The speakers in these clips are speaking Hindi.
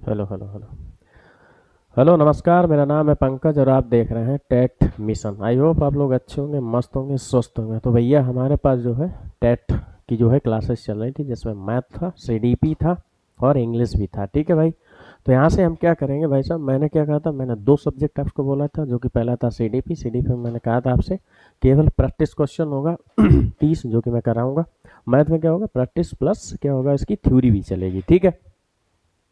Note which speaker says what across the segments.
Speaker 1: हेलो हेलो हेलो हेलो नमस्कार। मेरा नाम है पंकज और आप देख रहे हैं टेट मिशन। आई होप आप लोग अच्छे होंगे, मस्त होंगे, स्वस्थ होंगे। तो भैया हमारे पास जो है टेट की जो है क्लासेस चल रही थी, जिसमें मैथ था, सीडीपी था और इंग्लिश भी था। ठीक है भाई। तो यहाँ से हम क्या करेंगे भाई साहब, मैंने क्या कहा था, मैंने दो सब्जेक्ट आपको बोला था, जो कि पहला था सीडीपी। सीडीपी में मैंने कहा था आपसे केवल प्रैक्टिस क्वेश्चन होगा 30, जो कि मैं कराऊंगा। मैथ में क्या होगा, प्रैक्टिस प्लस क्या होगा, इसकी थ्योरी भी चलेगी। ठीक है।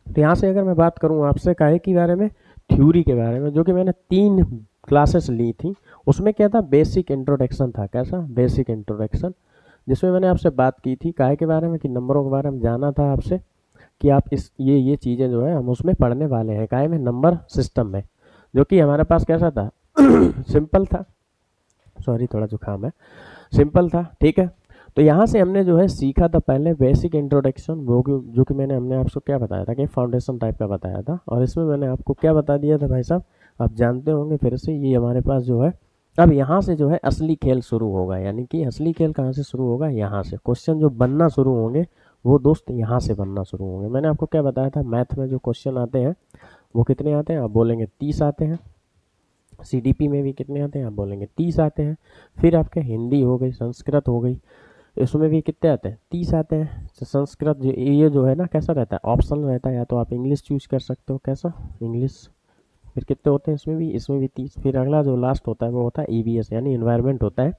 Speaker 1: तो यहाँ से अगर मैं बात करूँ आपसे काहे के बारे में, थ्योरी के बारे में, जो कि मैंने 3 क्लासेस ली थी। उसमें क्या था, बेसिक इंट्रोडक्शन था। कैसा, बेसिक इंट्रोडक्शन, जिसमें मैंने आपसे बात की थी काहे के बारे में, कि नंबरों के बारे में जाना था आपसे, कि आप इस ये चीज़ें जो है हम उसमें पढ़ने वाले हैं, काहे में, नंबर सिस्टम में। जो कि हमारे पास कैसा था सिंपल था। सॉरी, थोड़ा जुकाम है। सिंपल था। ठीक है। तो यहाँ से हमने जो है सीखा था पहले बेसिक इंट्रोडक्शन, वो जो कि मैंने हमने आपको क्या बताया था, कि फाउंडेशन टाइप का बताया था। और इसमें मैंने आपको क्या बता दिया था भाई साहब, आप जानते होंगे फिर से, ये हमारे पास जो है अब यहाँ से जो है असली खेल शुरू होगा। यानी कि असली खेल कहाँ से शुरू होगा, यहाँ से क्वेश्चन जो बनना शुरू होंगे वो दोस्त यहाँ से बनना शुरू होंगे। मैंने आपको क्या बताया था, मैथ में जो क्वेश्चन आते हैं वो कितने आते हैं, आप बोलेंगे 30 आते हैं। सीडीपी में भी कितने आते हैं, आप बोलेंगे 30 आते हैं। फिर आपके हिंदी हो गई, संस्कृत हो गई, इसमें भी कितने आते हैं, 30 आते हैं। तो संस्कृत ये जो है ना, कैसा रहता है, ऑप्शनल रहता है। या तो आप इंग्लिश चूज कर सकते हो, कैसा, इंग्लिश। फिर कितने होते हैं इसमें भी 30। फिर अगला जो लास्ट होता है वो होता है ईवीएस, यानी इन्वायरमेंट होता है।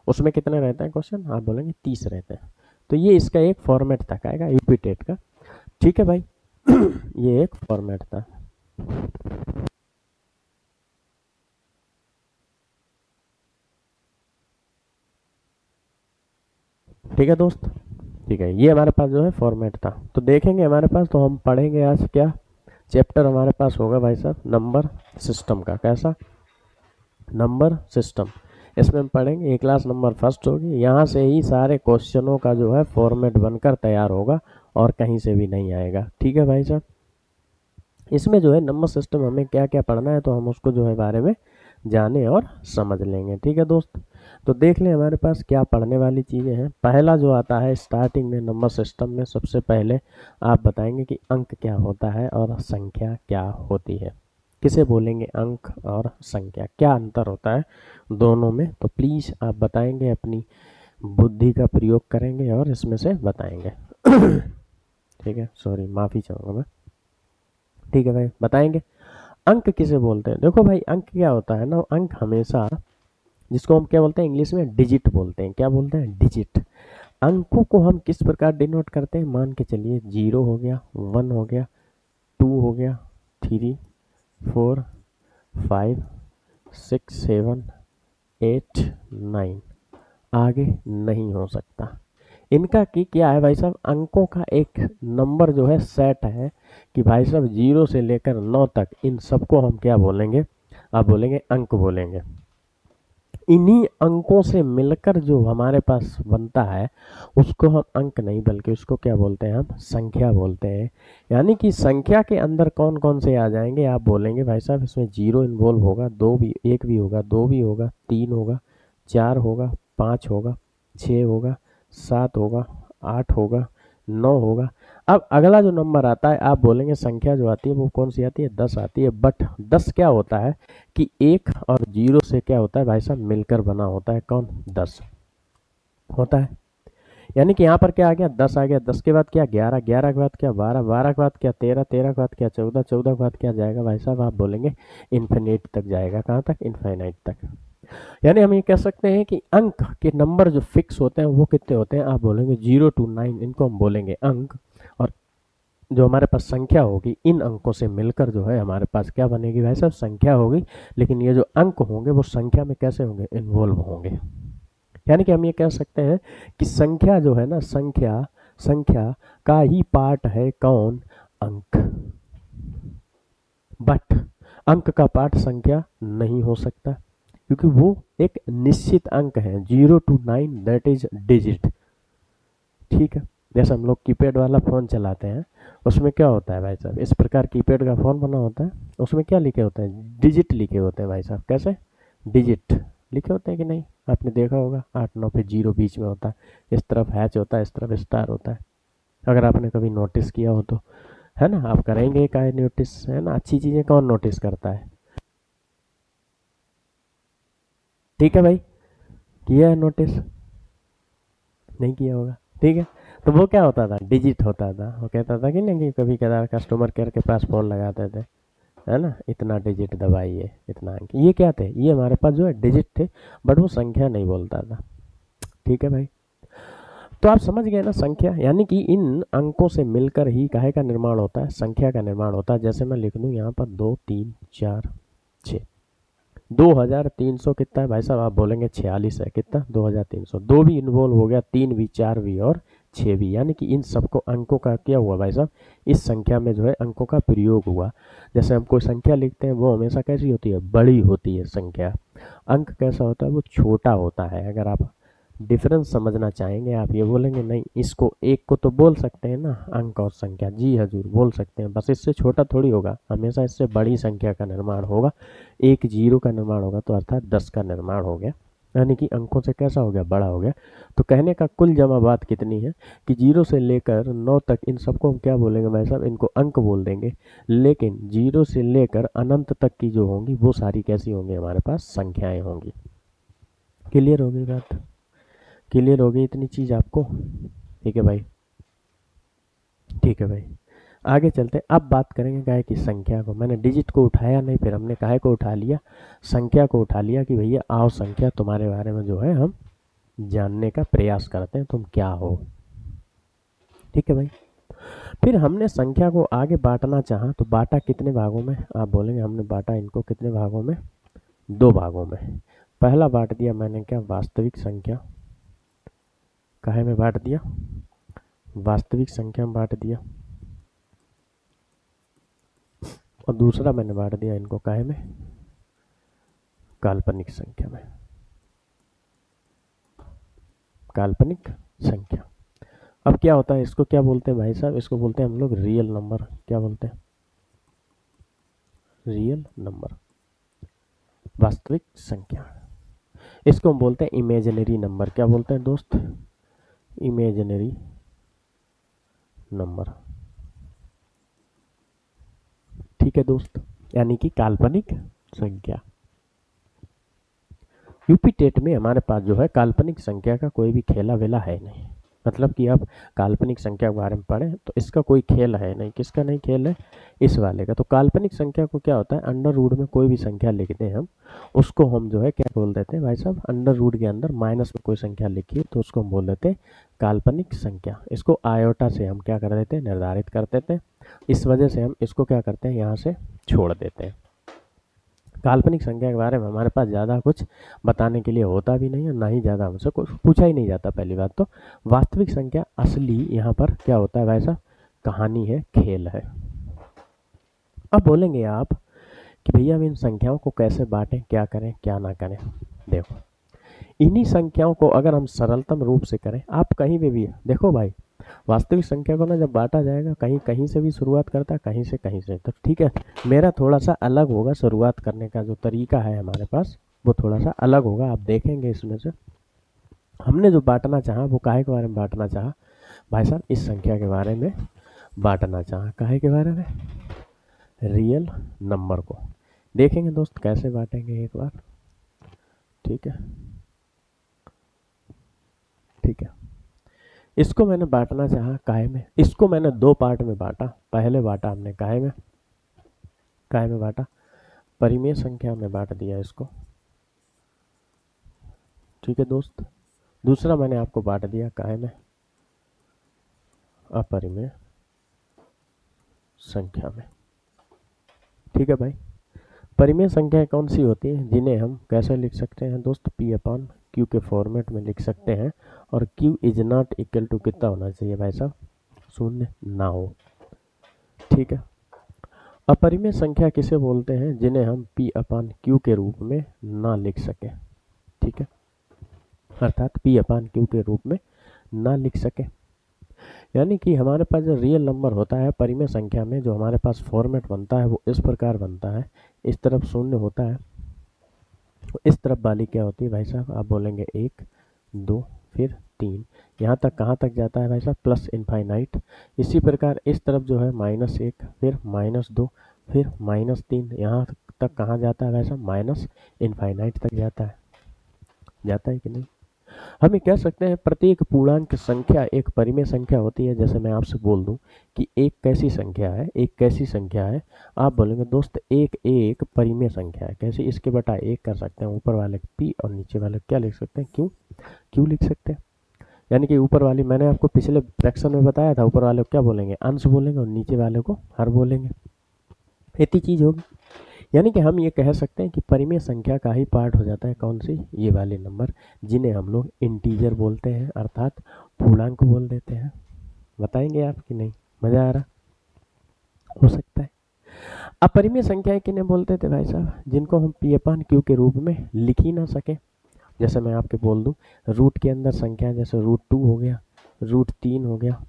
Speaker 1: उसमें कितने रहते हैं क्वेश्चन, आप बोलेंगे 30 रहते हैं। तो ये इसका एक फॉर्मेट था, क्या यूपी टेट का। ठीक है भाई ये एक फॉर्मेट था। ठीक है दोस्त। ठीक है, ये हमारे पास जो है फॉर्मेट था। तो देखेंगे हमारे पास, तो हम पढ़ेंगे आज क्या चैप्टर हमारे पास होगा भाई साहब, नंबर सिस्टम का। कैसा, नंबर सिस्टम। इसमें हम पढ़ेंगे, ये क्लास नंबर फर्स्ट होगी। यहाँ से ही सारे क्वेश्चनों का जो है फॉर्मेट बनकर तैयार होगा और कहीं से भी नहीं आएगा। ठीक है भाई साहब। इसमें जो है नंबर सिस्टम हमें क्या क्या पढ़ना है, तो हम उसको जो है बारे में जाने और समझ लेंगे। ठीक है दोस्त। तो देख लें हमारे पास क्या पढ़ने वाली चीज़ें हैं। पहला जो आता है स्टार्टिंग में नंबर सिस्टम में, सबसे पहले आप बताएंगे कि अंक क्या होता है और संख्या क्या होती है। किसे बोलेंगे, अंक और संख्या, क्या अंतर होता है दोनों में। तो प्लीज़ आप बताएंगे, अपनी बुद्धि का प्रयोग करेंगे और इसमें से बताएंगे ठीक है, सॉरी, माफ़ी चाहूँगा मैं। ठीक है भाई, बताएंगे अंक किसे बोलते हैं। देखो भाई, अंक क्या होता है ना, अंक हमेशा, जिसको हम क्या बोलते हैं इंग्लिश में, डिजिट बोलते हैं। क्या बोलते हैं, डिजिट। अंकों को हम किस प्रकार डिनोट करते हैं, मान के चलिए 0 हो गया, 1 हो गया, 2 हो गया, 3, 4, 5, 6, 7, 8, 9, आगे नहीं हो सकता। इनका की क्या है भाई साहब, अंकों का एक नंबर जो है सेट है, कि भाई साहब 0 से लेकर 9 तक इन सबको हम क्या बोलेंगे, आप बोलेंगे अंक बोलेंगे। इन्हीं अंकों से मिलकर जो हमारे पास बनता है उसको हम अंक नहीं, बल्कि उसको क्या बोलते हैं, हम संख्या बोलते हैं। यानी कि संख्या के अंदर कौन कौन से आ जाएंगे, आप बोलेंगे भाई साहब इसमें 0 इन्वॉल्व होगा, दो भी, एक भी होगा, दो भी होगा, 3 होगा, 4 होगा, 5 होगा, 6 होगा, 7 होगा, 8 होगा, 9 होगा। अब अगला जो नंबर आता है, आप बोलेंगे संख्या जो आती है वो कौन सी आती है, 10 आती है। बट 10 क्या होता है कि 1 और 0 से क्या होता है भाई साहब, मिलकर बना होता है, कौन, 10 होता है। यानी कि यहाँ पर क्या आ गया, 10 आ गया। 10 के बाद क्या, 11, 11 के बाद क्या, 12, 12 के बाद क्या, 13, 13 के बाद क्या, 14, 14 के बाद क्या जाएगा भाई साहब, आप बोलेंगे इन्फिनिट तक जाएगा। कहाँ तक, इनफाइनाइट तक। यानी हम ये कह सकते हैं कि अंक के नंबर जो फिक्स होते हैं वो कितने होते हैं, आप बोलेंगे 0 to 9, इनको हम बोलेंगे अंक। और जो हमारे पास संख्या होगी, इन अंकों से मिलकर जो है हमारे पास क्या बनेगी भाई साहब, संख्या होगी। लेकिन ये जो अंक होंगे वो संख्या में कैसे होंगे, इन्वॉल्व होंगे। यानी कि हम ये कह सकते हैं कि संख्या जो है ना, संख्या संख्या का ही पार्ट है कौन, अंक। बट अंक का पार्ट संख्या नहीं हो सकता, क्योंकि वो एक निश्चित अंक है। 0 to 9 दैट इज डिजिट। ठीक है। जैसे हम लोग कीपैड वाला फ़ोन चलाते हैं, उसमें क्या होता है भाई साहब, इस प्रकार कीपैड का फ़ोन बना होता है। उसमें क्या लिखे होते हैं, डिजिट लिखे होते हैं भाई साहब। कैसे, डिजिट लिखे होते हैं कि नहीं, आपने देखा होगा, 8 9 पे 0 बीच में होता है, इस तरफ हैच होता है, इस तरफ स्टार होता है। अगर आपने कभी नोटिस किया हो तो, है ना, आप करेंगे का नोटिस, है ना, अच्छी चीज़ें कौन नोटिस करता है। ठीक है भाई, किया है नोटिस, नहीं किया होगा। ठीक है, तो वो क्या होता था, डिजिट होता था, वो कहता था कि नहीं कि कभी कभार कस्टमर केयर के पास फ़ोन लगाते थे, है ना, इतना डिजिट दबाइए, इतना अंक, ये क्या थे, ये हमारे पास जो है डिजिट थे, बट वो संख्या नहीं बोलता था। ठीक है भाई, तो आप समझ गए ना, संख्या यानी कि इन अंकों से मिलकर ही काहे का निर्माण होता है, संख्या का निर्माण होता है। जैसे मैं लिख दूं यहाँ पर 2 3 4 6, 2300 कितना है भाई साहब, आप बोलेंगे 46 है, कितना 2300, दो भी इन्वॉल्व हो गया, तीन भी, चार भी और छः भी, यानी कि इन सबको अंकों का क्या हुआ भाई साहब, इस संख्या में जो है अंकों का प्रयोग हुआ। जैसे हम कोई संख्या लिखते हैं वो हमेशा कैसी होती है, बड़ी होती है संख्या। अंक कैसा होता है, वो छोटा होता है। अगर आप डिफरेंस समझना चाहेंगे, आप ये बोलेंगे नहीं इसको एक को तो बोल सकते हैं ना अंक और संख्या, जी हजूर बोल सकते हैं, बस इससे छोटा थोड़ी होगा, हमेशा इससे बड़ी संख्या का निर्माण होगा। एक जीरो का निर्माण होगा तो अर्थात 10 का निर्माण हो गया, यानी कि अंकों से कैसा हो गया, बड़ा हो गया। तो कहने का कुल जमा बात कितनी है कि 0 से लेकर 9 तक इन सबको हम क्या बोलेंगे भाई साहब, इनको अंक बोल देंगे, लेकिन 0 से लेकर अनंत तक की जो होंगी वो सारी कैसी होंगी, हमारे पास संख्याएं होंगी। क्लियर होगी बात, क्लियर होगी इतनी चीज़ आपको। ठीक है भाई, ठीक है भाई, आगे चलते हैं। अब बात करेंगे गाय की संख्या को। मैंने डिजिट को उठाया नहीं, फिर हमने काहे को उठा लिया, संख्या को उठा लिया कि भैया आओ संख्या तुम्हारे बारे में जो है हम जानने का प्रयास करते हैं, तुम क्या हो। ठीक है भाई, फिर हमने संख्या को आगे बांटना चाहा तो बांटा कितने भागों में, आप बोलेंगे हमने बांटा इनको कितने भागों में, दो भागों में। पहला बांट दिया मैंने क्या, वास्तविक संख्या, काहे में बांट दिया, वास्तविक संख्या में बांट दिया, और दूसरा मैंने बांट दिया इनको काहे में, काल्पनिक संख्या में, काल्पनिक संख्या। अब क्या होता है, इसको क्या बोलते हैं भाई साहब, इसको बोलते हैं हम लोग रियल नंबर। क्या बोलते हैं, रियल नंबर, वास्तविक संख्या। इसको हम बोलते हैं इमेजिनरी नंबर। क्या बोलते हैं दोस्त, इमेजिनरी नंबर। ठीक है दोस्त, यानी कि काल्पनिक संख्या। यूपी टेट में हमारे पास जो है काल्पनिक संख्या का कोई भी खेला वेला है नहीं, मतलब कि आप काल्पनिक संख्या के बारे में पढ़ें तो इसका कोई खेल है नहीं। किसका नहीं खेल है, इस वाले का। तो काल्पनिक संख्या को क्या होता है, अंडर रूट में कोई भी संख्या लिखते हैं हम, उसको हम जो है क्या बोल देते हैं भाई साहब, अंडर रूट के अंदर माइनस में कोई संख्या लिखी तो उसको हम बोल देते हैं काल्पनिक संख्या। इसको आयोटा से हम क्या कर देते हैं, निर्धारित कर देते हैं। इस वजह से हम इसको क्या करते हैं, यहाँ से छोड़ देते हैं। काल्पनिक संख्या के बारे में हमारे पास ज़्यादा कुछ बताने के लिए होता भी नहीं है, ना ही ज़्यादा हमसे कुछ पूछा ही नहीं जाता। पहली बात तो वास्तविक संख्या असली यहाँ पर क्या होता है भाई साहब, कहानी है, खेल है। अब बोलेंगे आप कि भैया अब इन संख्याओं को कैसे बांटें, क्या करें क्या ना करें। देखो, इन्हीं संख्याओं को अगर हम सरलतम रूप से करें, आप कहीं पे भी देखो भाई, वास्तविक संख्या को ना जब बांटा जाएगा, कहीं कहीं से भी शुरुआत करता है, कहीं से। तो ठीक है, मेरा थोड़ा सा अलग होगा, शुरुआत करने का जो तरीका है हमारे पास वो थोड़ा सा अलग होगा, आप देखेंगे इसमें से। हमने जो बांटना चाहा वो काहे के बारे में बांटना चाहा भाई साहब, इस संख्या के बारे में बांटना चाहा, काहे के बारे में, रियल नंबर को। देखेंगे दोस्त कैसे बांटेंगे एक बार। ठीक है, ठीक है, इसको मैंने बांटना चाहा काहे में, इसको मैंने दो पार्ट में बांटा। पहले बांटा हमने काहे में, काहे में बांटा, परिमेय संख्या में बांट दिया इसको। ठीक है दोस्त, दूसरा मैंने आपको बांट दिया काहे में, अपरिमेय संख्या में। ठीक है भाई, परिमेय संख्याएं कौन सी होती हैं, जिन्हें हम कैसे लिख सकते हैं दोस्त, पी अपॉन क्यू के फॉर्मेट में लिख सकते हैं, और q is not equal to कितना होना चाहिए भाई साहब, शून्य ना हो। ठीक है, अपरिमेय संख्या किसे बोलते हैं, जिन्हें हम पी अपॉन क्यू के रूप में ना लिख सकें। ठीक है, अर्थात पी अपॉन क्यू के रूप में ना लिख सके, यानी कि हमारे पास जो रियल नंबर होता है परिमेय संख्या में, जो हमारे पास फॉर्मेट बनता है वो इस प्रकार बनता है, इस तरफ शून्य होता है, इस तरफ वाली क्या होती है भाई साहब, आप बोलेंगे 1 2 फिर 3, यहाँ तक कहाँ तक जाता है भाई साहब, प्लस इनफाइनाइट। इसी प्रकार इस तरफ जो है -1, फिर -2, फिर -3, यहाँ तक कहाँ जाता है भाई साहब, माइनस इनफाइनाइट तक जाता है कि नहीं। हम ये कह सकते हैं प्रत्येक पूर्णांक संख्या एक परिमेय संख्या होती है। जैसे मैं आपसे बोल दूं कि एक कैसी संख्या है, एक कैसी संख्या है, आप बोलेंगे दोस्त एक परिमेय संख्या है। कैसे, इसके बटा 1 कर सकते हैं, ऊपर वाले p और नीचे वाले क्या लिख सकते हैं, q लिख सकते हैं। यानी कि ऊपर वाली मैंने आपको पिछले फ्रैक्शन में बताया था, ऊपर वाले को क्या बोलेंगे, अंश बोलेंगे, और नीचे वाले को हर बोलेंगे। इतनी चीज होगी। यानी कि हम ये कह सकते हैं कि परिमेय संख्या का ही पार्ट हो जाता है कौन सी, ये वाले नंबर, जिन्हें हम लोग इंटीजर बोलते हैं, अर्थात पूर्णांक बोल देते हैं। बताएंगे आप कि नहीं, मजा आ रहा हो सकता है। अपरिमेय संख्याएं किन्हें बोलते थे भाई साहब, जिनको हम p/q के रूप में लिख ही ना सके। जैसे मैं आपके बोल दूं, रूट के अंदर संख्या जैसे √2 हो गया, √3 हो गया,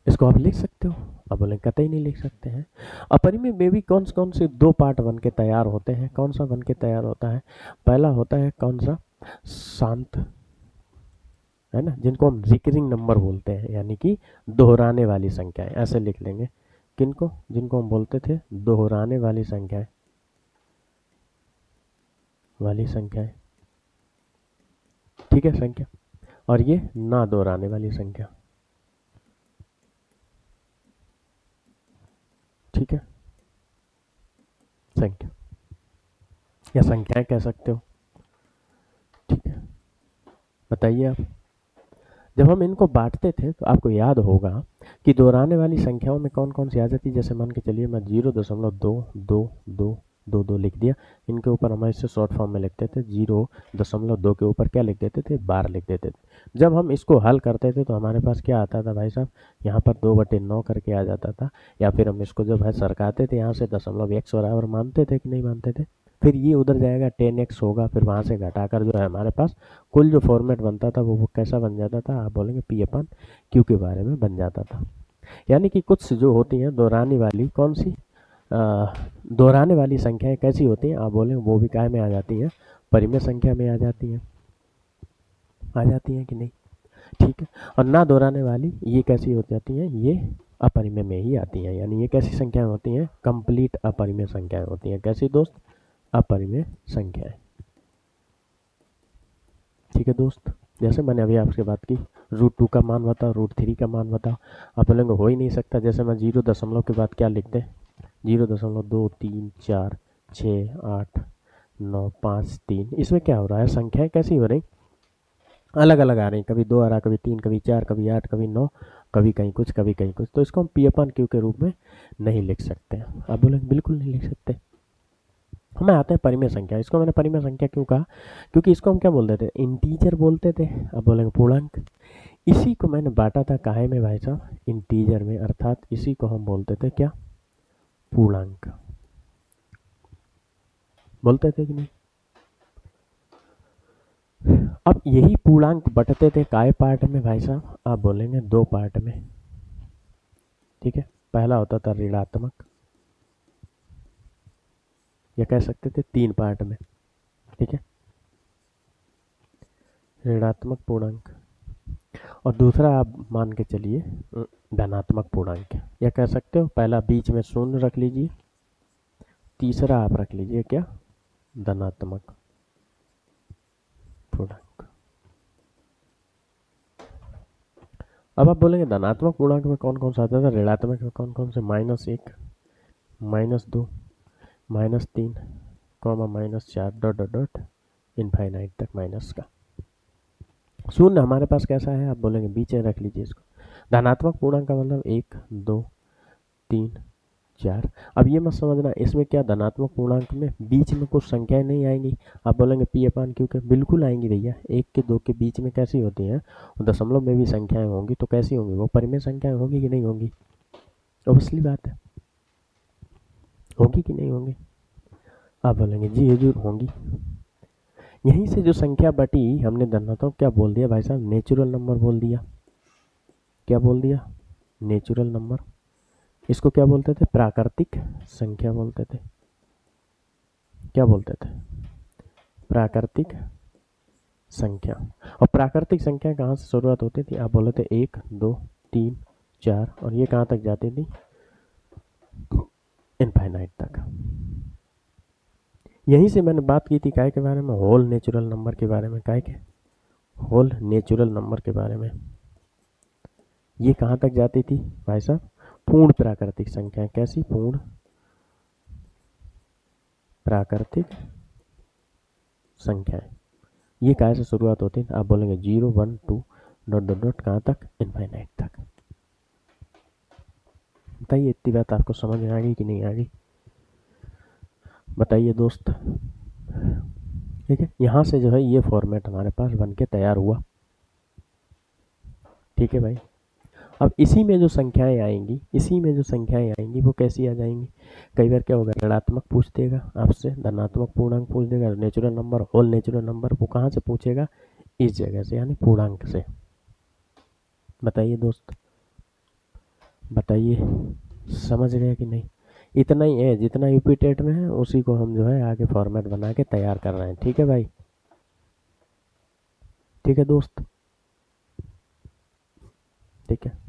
Speaker 1: इसको आप लिख सकते हो। अब बोले कतई नहीं लिख सकते हैं। अपरिमेय में भी कौन कौन से 2 पार्ट बन के तैयार होते हैं। कौन सा बन के तैयार होता है, पहला होता है कौन सा, शांत, है ना, जिनको हम रिकरिंग नंबर बोलते हैं, यानी कि दोहराने वाली संख्याएं, ऐसे लिख लेंगे। किनको, जिनको हम बोलते थे दोहराने वाली संख्याएं, ठीक है, संख्या। और ये ना दोहराने वाली संख्या, ठीक है, संख्या या संख्याएं कह सकते हो, ठीक है। बताइए आप, जब हम इनको बांटते थे तो आपको याद होगा कि दोहराने वाली संख्याओं में कौन कौन सी आ जाती है। जैसे मान के चलिए मैं 0.2222 लिख दिया, इनके ऊपर हम इसे शॉर्ट फॉर्म में लिखते थे, 0.2 के ऊपर क्या लिख देते थे, 12 लिख देते थे। जब हम इसको हल करते थे तो हमारे पास क्या आता था भाई साहब, यहाँ पर 2/9 करके आ जाता था। या फिर हम इसको जब है सरकाते थे यहाँ से दशमलव x बराबर मानते थे कि नहीं मानते थे, फिर ये उधर जाएगा 10x होगा, फिर वहाँ से घटाकर जो है हमारे पास कुल जो फॉर्मेट बनता था वो कैसा बन जाता था, आप बोलेंगे p/q के बारे में बन जाता था। यानी कि कुछ जो होती हैं दोहराने वाली, कौन सी दोहराने वाली संख्याएं कैसी होती हैं, आप बोलेंगे वो भी काय में आ जाती हैं, परिमेय संख्या में आ जाती हैं कि नहीं, ठीक है। और ना दोहराने वाली ये कैसी हो जाती हैं, ये अपरिमेय में ही आती हैं। यानी ये कैसी संख्याएं होती हैं, कंप्लीट अपरिमेय संख्याएं होती हैं। कैसी दोस्त, अपरिमेय संख्याएं, ठीक है दोस्त। जैसे मैंने अभी आपसे बात की, √2 का मान बताओ, √3 का मान बताओ, आप बोलेंगे हो ही नहीं सकता। जैसे मैं 0 दशमलव के बाद क्या लिखते हैं, 0.2 3 4 6 8 9 5 3, इसमें क्या हो रहा है, संख्याएं कैसी हो रही, अलग अलग आ रही, कभी 2 आ रहा, कभी 3, कभी 4, कभी 8, कभी 9, कभी कहीं कुछ, कभी कहीं कुछ। तो इसको हम p/q के रूप में नहीं लिख सकते हैं। आप बोलेंगे बिल्कुल नहीं लिख सकते। हमें आते हैं परिमेय संख्या। इसको मैंने परिमेय संख्या क्यों कहा, क्योंकि इसको हम क्या बोलते थे, इंटीजर बोलते थे। अब बोलेंगे पूर्णांक। इसी को मैंने बांटा था काहे में भाई साहब, इंटीजर में, अर्थात इसी को हम बोलते थे क्या, पूर्णांक बोलते थे कि नहीं। अब यही पूर्णांक बटते थे काय पार्ट में भाई साहब, आप बोलेंगे 2 पार्ट में, ठीक है। पहला होता था ऋणात्मक, या कह सकते थे 3 पार्ट में, ठीक है, ऋणात्मक पूर्णांक। और दूसरा आप मान के चलिए धनात्मक पूर्णांक, या कह सकते हो पहला बीच में शून्य रख लीजिए, तीसरा आप रख लीजिए क्या, धनात्मक पूर्णांक। अब आप बोलेंगे धनात्मक पूर्णांक में कौन कौन सा आता था, ऋणात्मक में कौन कौन से, -1 -2 -3 -4 डॉट डॉट डॉट इनफाइनाइट तक माइनस का। शून्य हमारे पास कैसा है, आप बोलेंगे बीच में रख लीजिए इसको। धनात्मक पूर्णांक का मतलब 1 2 3 4। अब ये मत समझना इसमें क्या धनात्मक पूर्णांक में बीच में कुछ संख्याएं नहीं आएंगी, आप बोलेंगे p/q के, बिल्कुल आएंगी भैया। 1 के 2 के बीच में कैसी होती हैं, दशमलव में भी संख्याएं होंगी, तो कैसी होंगी, वो परिमेय संख्याएं होंगी कि नहीं होंगी, ऑब्वियसली बात है, होगी कि नहीं होंगी। आप बोलेंगे जी हजूर होंगी। यहीं से जो संख्या बटी हमने धनात्मक क्या बोल दिया भाई साहब, नेचुरल नंबर बोल दिया। क्या बोल दिया, नेचुरल नंबर। इसको क्या बोलते थे, प्राकृतिक संख्या बोलते थे। क्या बोलते थे, प्राकृतिक संख्या। और प्राकृतिक संख्या कहाँ से शुरुआत होती थी? आप बोले थे 1 2 3 4 और ये कहाँ तक जाती थी? इनफाइनाइट तक। यहीं से मैंने बात की थी काय के बारे में? होल नेचुरल नंबर के बारे में। काय के? होल नेचुरल नंबर के बारे में। ये कहाँ तक जाती थी भाई साहब? पूर्ण प्राकृतिक संख्या। कैसी? पूर्ण प्राकृतिक संख्याएं। ये कहाँ से शुरुआत होती है? आप बोलेंगे 0 1 2 डॉट डॉट डॉट कहाँ तक? इनफाइनाइट तक। बताइए इतनी बात आपको समझ में आ गई कि नहीं आ गई? बताइए दोस्त। ठीक है, यहाँ से जो है ये फॉर्मेट हमारे पास बन के तैयार हुआ। ठीक है भाई। अब इसी में जो संख्याएं आएंगी वो कैसी आ जाएंगी? कई बार क्या होगा, ऋणात्मक पूछ देगा आपसे, धनात्मक पूर्णांक पूछ देगा, natural number, whole natural number. वो कहाँ से पूछेगा? इस जगह से, यानी पूर्णांक से। बताइए दोस्त, बताइए समझ गए कि नहीं? इतना ही है, जितना यूपी टेट में है उसी को हम जो है आगे फॉर्मेट बना के तैयार कर रहे हैं। ठीक है भाई, ठीक है दोस्त, ठीक है।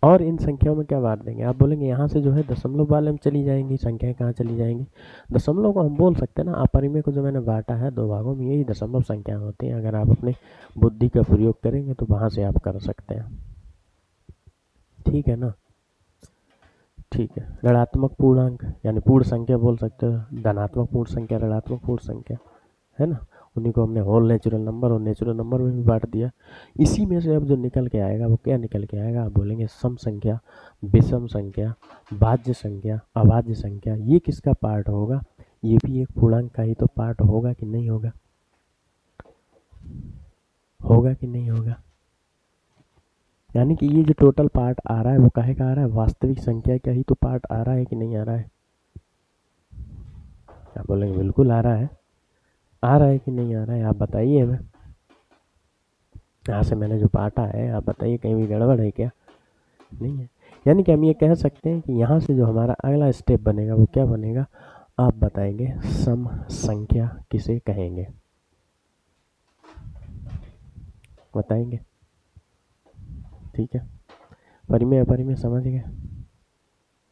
Speaker 1: और इन संख्याओं में क्या बांट देंगे? आप बोलेंगे यहाँ से जो है दशमलव वाले में चली जाएंगी संख्याएं। कहाँ चली जाएंगी? दशमलव को हम बोल सकते हैं ना, अपरिमेय को जो मैंने बांटा है दो भागों में, यही दशमलव संख्या होती हैं। अगर आप अपने बुद्धि का प्रयोग करेंगे तो वहाँ से आप कर सकते हैं। ठीक है ना? ठीक है। ऋणात्मक पूर्णांक यानी पूर्ण संख्या बोल सकते हो, धनात्मक पूर्ण संख्या, ऋणात्मक पूर्ण संख्या, है ना? उन्हीं को हमने होल नेचुरल नंबर और नेचुरल नंबर में भी बांट दिया। इसी में से अब जो निकल के आएगा वो क्या निकल के आएगा? आप बोलेंगे सम संख्या, विषम संख्या, भाज्य संख्या, अभाज्य संख्या। ये किसका पार्ट होगा? ये भी एक पूर्णांक का ही तो पार्ट होगा कि नहीं होगा? होगा कि नहीं होगा? यानी कि ये जो टोटल पार्ट आ रहा है वो काहे का आ रहा है? वास्तविक संख्या का ही तो पार्ट आ रहा है कि नहीं आ रहा है? आप बोलेंगे बिल्कुल आ रहा है। आ रहा है कि नहीं आ रहा है? आप बताइए हमें। यहाँ से मैंने जो बांटा है आप बताइए, कहीं भी गड़बड़ है क्या? नहीं है। यानी कि हम ये कह सकते हैं कि यहाँ से जो हमारा अगला स्टेप बनेगा वो क्या बनेगा? आप बताएंगे सम संख्या किसे कहेंगे? बताएंगे? ठीक है। परिमेय अपरिमेय समझ गए?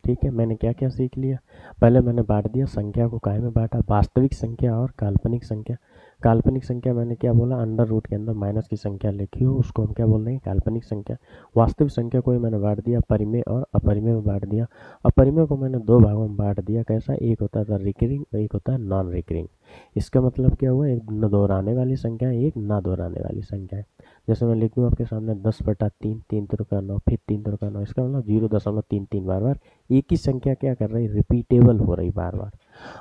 Speaker 1: ठीक है। मैंने क्या क्या सीख लिया? पहले मैंने बांट दिया संख्या को, काहे में बांटा? वास्तविक संख्या और काल्पनिक संख्या। काल्पनिक संख्या मैंने क्या बोला? अंडर रूट के अंदर माइनस की संख्या लिखी हो उसको हम क्या बोल रहे हैं? काल्पनिक संख्या। वास्तविक संख्या को ही मैंने बांट दिया परिमेय और अपरिमेय में बांट दिया। अपरिमेय को मैंने दो भागों में बांट दिया। कैसा? एक होता था रिकरिंग और एक होता है नॉन रिकरिंग। इसका मतलब क्या हुआ? एक न दोहराने वाली संख्या है, एक ना दोहराने वाली संख्या है। जैसे मैं लिख दूँ आपके सामने 10/3, 3×9, फिर 3×9, इसका मतलब 0.33 बार बार एक ही संख्या क्या कर रही? रिपीटेबल हो रही बार बार।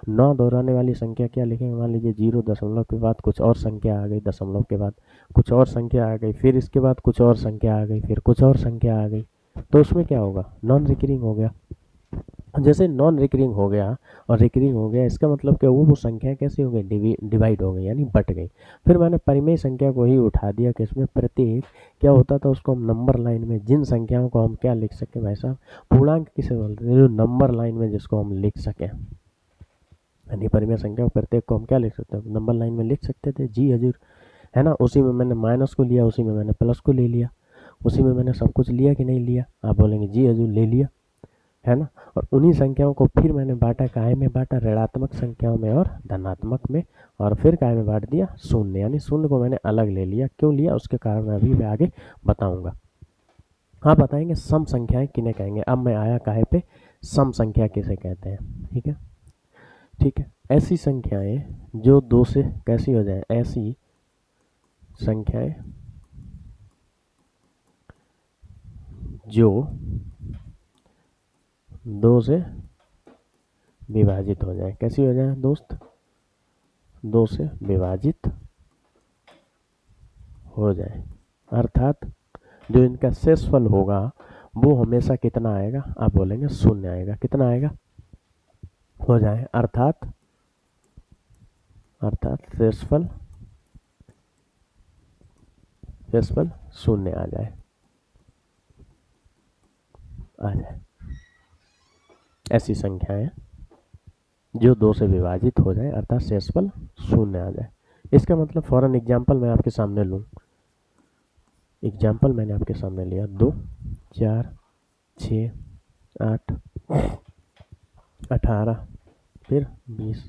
Speaker 1: नौ दोहराने वाली संख्या क्या लिखेंगे? मान लीजिए 0 दशमलव के बाद कुछ और संख्या आ गई, दशमलव के बाद कुछ और संख्या आ गई, फिर इसके बाद कुछ और संख्या आ गई, फिर कुछ और संख्या आ गई, तो उसमें क्या होगा? नॉन रिकरिंग हो गया। जैसे नॉन रिकरिंग हो गया और रिकरिंग हो गया, इसका मतलब क्या हुआ? वो संख्या कैसी हो गई? डिवाइड हो गई, यानी बट गई। फिर मैंने परिमेय संख्या को ही उठा दिया कि इसमें प्रत्येक क्या होता था, उसको हम नंबर लाइन में जिन संख्याओं को हम क्या लिख सके भाई साहब? पूर्णांक किसे बोलते हैं? जो नंबर लाइन में जिसको हम लिख सकें, यानी परिमेय संख्या प्रत्येक को हम क्या लिख सकते हैं? नंबर लाइन में लिख सकते थे। जी हजूर, है ना? उसी में मैंने माइनस को लिया, उसी में मैंने प्लस को ले लिया, उसी में मैंने सब कुछ लिया कि नहीं लिया? आप बोलेंगे जी हजूर ले लिया, है ना? और उन्हीं संख्याओं को फिर मैंने बांटा, काहे में बांटा? ऋणात्मक संख्याओं में और धनात्मक में। और फिर काहे में बांट दिया? शून्य, यानी शून्य को मैंने अलग ले लिया। क्यों लिया? उसके कारण मैं अभी आगे बताऊंगा। हाँ, बताएंगे सम संख्याएं किन्हें कहेंगे। अब मैं आया काहे पे? सम संख्या किसे कहते हैं। ठीक है, ठीक है। ऐसी संख्याएं जो दो से कैसी हो जाए? ऐसी संख्याएं जो दो से विभाजित हो जाए। कैसी हो जाए दोस्त? दो से विभाजित हो जाए। अर्थात जो इनका शेषफल होगा वो हमेशा कितना आएगा? आप बोलेंगे शून्य आएगा। कितना आएगा? हो जाए। अर्थात शेषफल शून्य आ जाए, ऐसी संख्याएं जो दो से विभाजित हो जाए अर्थात शेषफल शून्य आ जाए। इसका मतलब फॉरन एग्जाम्पल मैं आपके सामने लूँ, एग्जाम्पल मैंने आपके सामने लिया 2 4 6 8 18 फिर 20।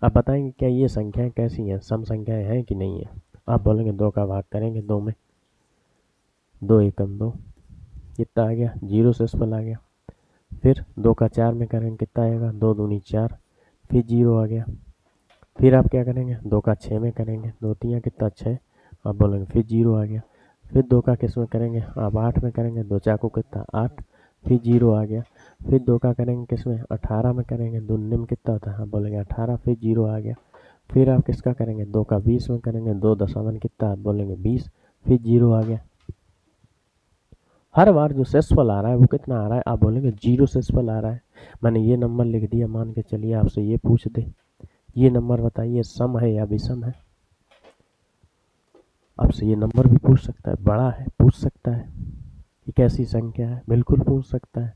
Speaker 1: आप बताएंगे क्या ये संख्याएं कैसी हैं, सम संख्याएं हैं कि नहीं है। आप बोलेंगे 2 का भाग करेंगे 2 में, 2 एकम 2, कितना आ गया, 0 डेसिमल आ गया। फिर 2 का 4 में करेंगे कितना आएगा, 2 दूनी 4, फिर 0 आ गया। फिर आप क्या करेंगे, 2 का 6 में करेंगे, 2 तियाँ कितना 6, आप बोलेंगे फिर 0 आ गया। फिर 2 का किस में करेंगे, आप 8 में करेंगे, 2 चाकू कितना 8, फिर 0 आ गया। फिर 2 का करेंगे किस में, 18 में करेंगे, 2 में कितना होता है, आप बोलेंगे 18, फिर 0 आ गया। फिर आप किसका करेंगे, 2 का 20 में करेंगे, 2 दशावन कितना, आप बोलेंगे 20, फिर 0 आ गया। हर बार जो सेसफल आ रहा है वो कितना आ रहा है, आप बोलेंगे 0 सेसफल आ रहा है। मैंने ये नंबर लिख दिया, मान के चलिए आपसे ये पूछ दे, ये नंबर बताइए सम है या विषम है। आपसे ये नंबर भी पूछ सकता है, बड़ा है पूछ सकता है, ये कैसी संख्या है बिल्कुल पूछ सकता है।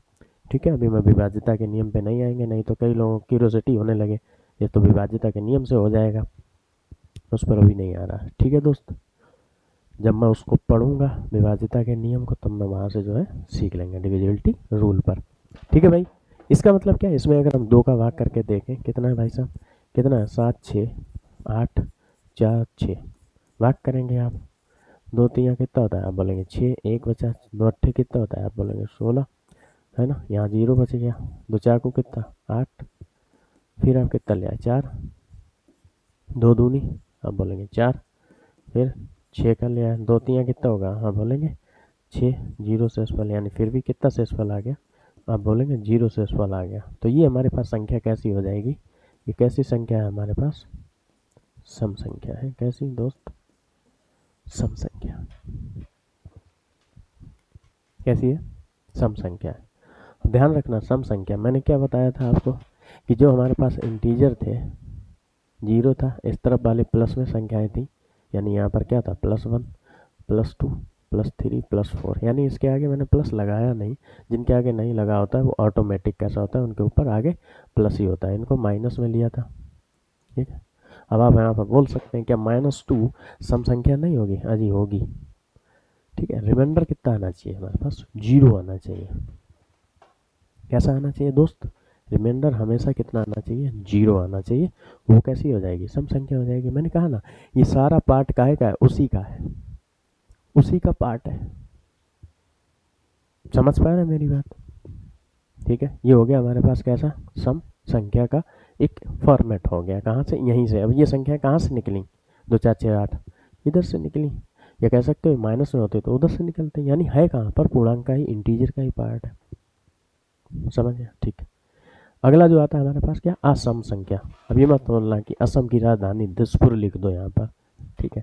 Speaker 1: ठीक है, अभी मैं विभाज्यता के नियम पे नहीं आएंगे, नहीं तो कई लोगों की क्यूरियोसिटी होने लगे ये तो विभाज्यता के नियम से हो जाएगा, उस पर अभी नहीं आ रहा। ठीक है दोस्त, जब मैं उसको पढ़ूंगा विभाज्यता के नियम को तब मैं वहाँ से जो है सीख लेंगे डिविजिबिलिटी रूल पर। ठीक है भाई, इसका मतलब क्या है, इसमें अगर हम 2 का भाग करके देखें कितना है भाई साहब, कितना है 7 6 8 4 6, भाग करेंगे आप, 2 तियाँ कितना होता है, आप बोलेंगे 6, 1 बचा, 2 अट्ठे कितना होता है, आप बोलेंगे 16, है ना, यहाँ 0 बच गया, 2 चार को कितना 8, फिर आप कितना ले आए 4, 2 दूनी आप बोलेंगे 4, फिर 6 का ले आए, 2 तियाँ कितना होगा, आप बोलेंगे 6, 0 शेषफल, यानी फिर भी कितना शेषफल आ गया, आप बोलेंगे 0 शेषफल आ गया। तो ये हमारे पास संख्या कैसी हो जाएगी, ये कैसी संख्या है हमारे पास, सम संख्या है। कैसी दोस्त, सम संख्या कैसी है, सम संख्या है। ध्यान रखना सम संख्या, मैंने क्या बताया था आपको कि जो हमारे पास इंटीजर थे 0 था, इस तरफ वाले प्लस में संख्याएं थी, यानी यहाँ पर क्या था +1 +2 +3 +4, यानी इसके आगे मैंने प्लस लगाया नहीं, जिनके आगे नहीं लगा होता है वो ऑटोमेटिक कैसा होता है, उनके ऊपर आगे प्लस ही होता है, इनको माइनस में लिया था। ठीक है, अब आप यहाँ पर बोल सकते हैं क्या -2 सम संख्या नहीं होगी, अजी होगी। ठीक है, रिमाइंडर कितना आना चाहिए हमारे पास, 0 आना चाहिए। कैसा आना चाहिए दोस्त, रिमाइंडर हमेशा कितना आना चाहिए, 0 आना चाहिए। वो कैसी हो जाएगी, सम संख्या हो जाएगी। मैंने कहा ना ये सारा पार्ट काहे का है, उसी का है, उसी का पार्ट है। समझ पा रहे हैं मेरी बात। ठीक है, ये हो गया हमारे पास कैसा, सम संख्या का एक फॉर्मेट हो गया। कहाँ से, यहीं से। अब ये संख्या कहाँ से निकली, 2 4 6 8 इधर से निकली, या कह सकते हो माइनस में होते तो उधर से निकलते, यानी है कहाँ पर, पूर्णांक का ही, इंटीजर का ही पार्ट है। समझ गया, ठीक है। अगला जो आता है हमारे पास क्या, असम संख्या। अब ये मत बोलना कि असम की राजधानी दिसपुर लिख दो यहाँ पर। ठीक है,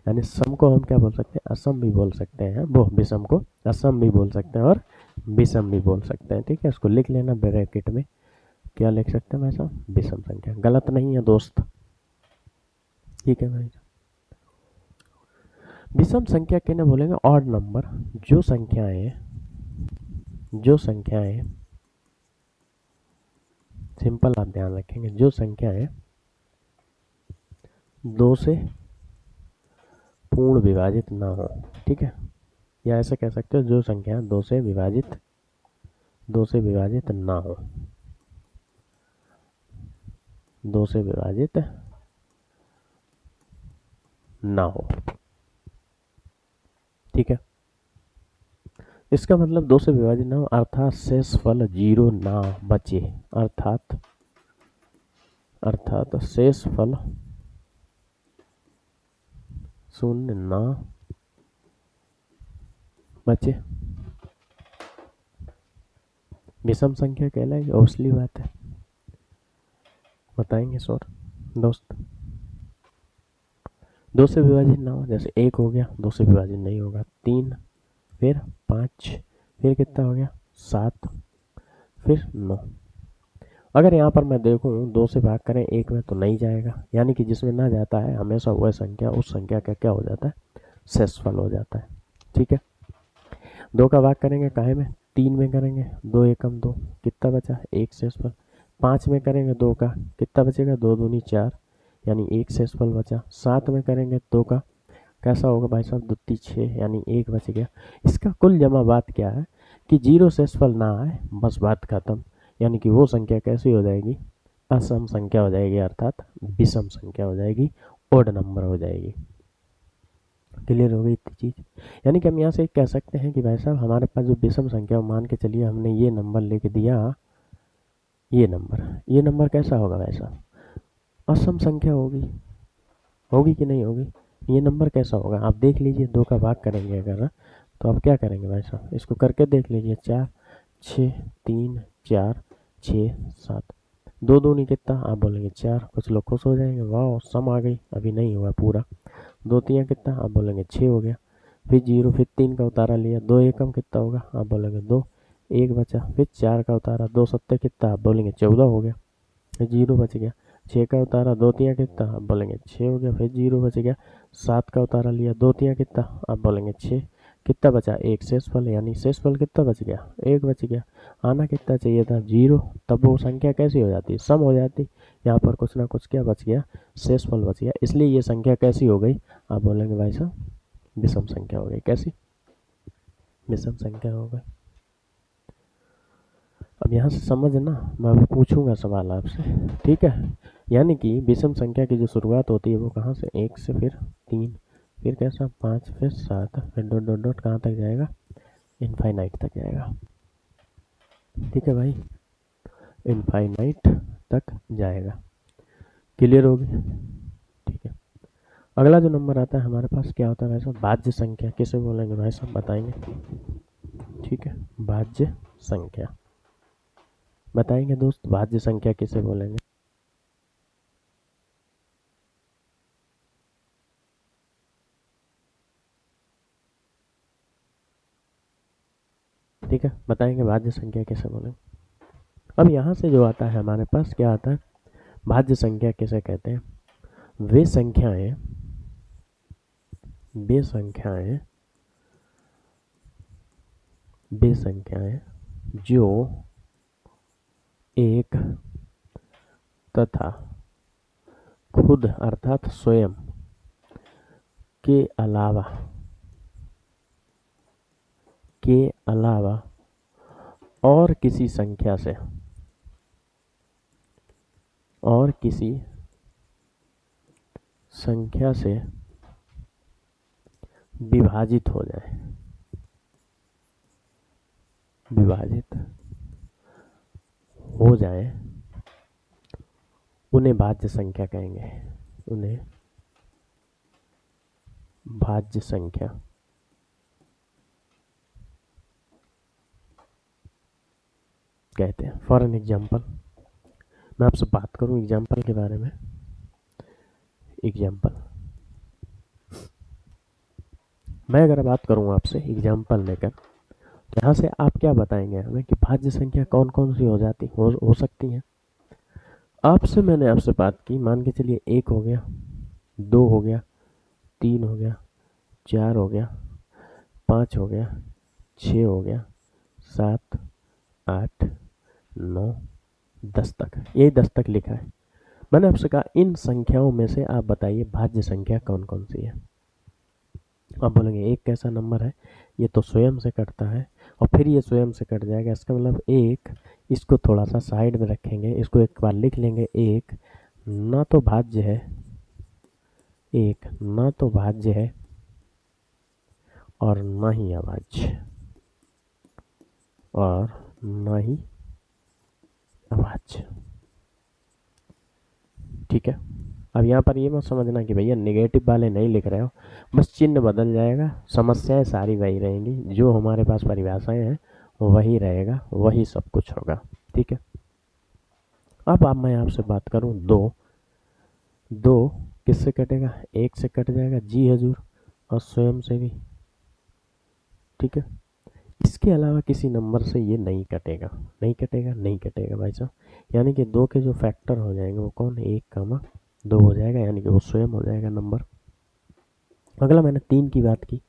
Speaker 1: यानी सम को हम क्या बोल सकते हैं, असम भी बोल सकते हैं, वो विषम को असम भी बोल सकते हैं और विषम भी बोल सकते हैं। ठीक है, इसको लिख लेना ब्रैकेट में, क्या लिख सकते हैं भाई साहब, विषम संख्या। गलत नहीं है दोस्त। ठीक है भाई, विषम संख्या किन्हें बोलेंगे, ऑड नंबर, जो संख्याएं सिंपल आप ध्यान रखेंगे, जो संख्याएं 2 से पूर्ण विभाजित ना हो। ठीक है, या ऐसे कह सकते हो जो संख्या 2 से विभाजित ना हो, 2 से विभाजित ना हो। ठीक है, इसका मतलब 2 से विभाजित ना हो, अर्थात शेषफल 0 ना बचे, अर्थात शेषफल 0 ना बचे, विषम संख्या कहलाएगी। ऑब्वियसली बात है, बताएंगे सर दोस्त। 2 से विभाजित ना हो, जैसे 1 हो गया, 2 से विभाजित नहीं होगा, 3, फिर 5, फिर कितना हो गया 7, फिर 9। अगर यहाँ पर मैं देखूँ 2 से भाग करें 1 में तो नहीं जाएगा, यानी कि जिसमें ना जाता है हमेशा वह संख्या, उस संख्या का क्या हो जाता है, शेषफल हो जाता है। ठीक है, 2 का भाग करेंगे काहे में, 3 में करेंगे, 2 एकम 2, कितना बचा 1 शेषफल। 5 में करेंगे 2 का, कितना बचेगा, 2 दूनी 4, यानी एक शेषफल बचा। 7 में करेंगे 2 का कैसा होगा भाई साहब, 2 3 6 यानी 1 बच गया। इसका कुल जमा बात क्या है कि 0 शेषफल ना आए, बस बात खत्म। यानी कि वो संख्या कैसी हो जाएगी, असम संख्या हो जाएगी, अर्थात विषम संख्या हो जाएगी, ओड नंबर हो जाएगी। क्लियर हो गई इतनी चीज़। यानी कि हम यहाँ से कह सकते हैं कि भाई साहब हमारे पास जो विषम संख्या, मान के चलिए हमने ये नंबर लिख दिया, ये नंबर कैसा होगा भाई साहब, असम संख्या होगी। होगी कि नहीं होगी, ये नंबर कैसा होगा आप देख लीजिए। 2 का भाग करेंगे अगर, तो आप क्या करेंगे भाई साहब, इसको करके देख लीजिए। 4 6 3 4 6 7, 2 दूनी कितना, आप बोलेंगे 4। कुछ लोग खुश हो जाएंगे, वाह सम आ गई, अभी नहीं हुआ पूरा। 2 3 कितना, आप बोलेंगे 6 हो गया। फिर 0, फिर 3 का उतारा लिया, 2 एकम कितना होगा, आप बोलेंगे 2, 1 बचा। फिर 4 का उतारा, 2 सत्ते कितना, आप बोलेंगे 14 हो गया। फिर 0 बच गया। 6 का उतारा, 2 3 कितना, आप बोलेंगे 6 हो गया। फिर 0 बच गया। 7 का उतारा लिया, 2 3 कितना, आप बोलेंगे 6। कितना बचा, एक शेषफल, यानी शेषफल कितना बच गया, 1 बच गया। आना कितना चाहिए था, 0। तब वो संख्या कैसी हो जाती, सम हो जाती। यहाँ पर कुछ ना कुछ क्या बच गया, शेषफल बच गया, इसलिए ये संख्या कैसी हो गई, आप बोलेंगे भाई साहब विषम संख्या हो गई। कैसी, विषम संख्या हो गई। अब यहाँ से समझना, मैं अभी पूछूंगा सवाल आपसे, ठीक है। यानी कि विषम संख्या की जो शुरुआत होती है वो कहाँ से, 1 से, फिर 3, फिर कैसा 5, फिर 7, फिर डॉट डॉट डॉट कहाँ तक जाएगा, इनफाइनाइट तक जाएगा। ठीक है भाई, इनफाइनाइट तक जाएगा। क्लियर होगी, ठीक है। अगला जो नंबर आता है हमारे पास क्या होता है भाई साहब, भाज्य संख्या। किसे बोलेंगे भाई साहब बताएंगे, ठीक है। भाज्य संख्या बताएंगे दोस्त, भाज्य संख्या किसे बोलेंगे। ठीक है, बताएंगे भाज्य संख्या किसे बोलेंगे। अब यहाँ से जो आता है हमारे पास क्या आता है, भाज्य संख्या किसे कहते हैं, वे संख्याएं वे संख्याएं वे संख्याएं जो एक तथा खुद अर्थात स्वयं के अलावा और किसी संख्या से विभाजित हो जाए उन्हें भाज्य संख्या कहेंगे। उन्हें भाज्य संख्या कहते हैं। फॉर एन एग्जाम्पल, मैं आपसे बात करूं एग्जाम्पल के बारे में। एग्जाम्पल, मैं अगर बात करूं आपसे एग्जाम्पल लेकर, तो यहाँ से आप क्या बताएंगे हमें कि भाज्य संख्या कौन कौन सी हो सकती हैं। मैंने आपसे बात की, मान के चलिए 1 हो गया, 2 हो गया, 3 हो गया, 4 हो गया, 5 हो गया, 6 हो गया, 7 8 9 10 तक, यही 10 तक लिखा है। मैंने आपसे कहा इन संख्याओं में से आप बताइए भाज्य संख्या कौन कौन सी है। आप बोलेंगे एक कैसा नंबर है, ये तो स्वयं से कटता है और फिर ये स्वयं से कट जाएगा, इसका मतलब एक, इसको थोड़ा सा साइड में रखेंगे, इसको एक बार लिख लेंगे। एक ना तो भाज्य है, एक ना तो भाज्य है और ना ही अभाज्य, और ना ही अभाज्य। ठीक है। अब यहाँ पर ये मत समझना कि भैया नेगेटिव वाले नहीं लिख रहे हो, बस चिन्ह बदल जाएगा, समस्याएं सारी वही रहेंगी, जो हमारे पास परिभाषाएं हैं वही रहेगा, वही सब कुछ होगा। ठीक है। अब मैं आपसे बात करूं, दो किससे कटेगा, 1 से कट जाएगा, जी हजूर, और स्वयं से भी। ठीक है। इसके अलावा किसी नंबर से ये नहीं कटेगा, नहीं कटेगा, नहीं कटेगा भाई साहब। यानी कि 2 के जो फैक्टर हो जाएंगे वो कौन, 1,2 हो जाएगा, यानी कि वो स्वयं हो जाएगा नंबर। अगला मैंने 3 की बात की,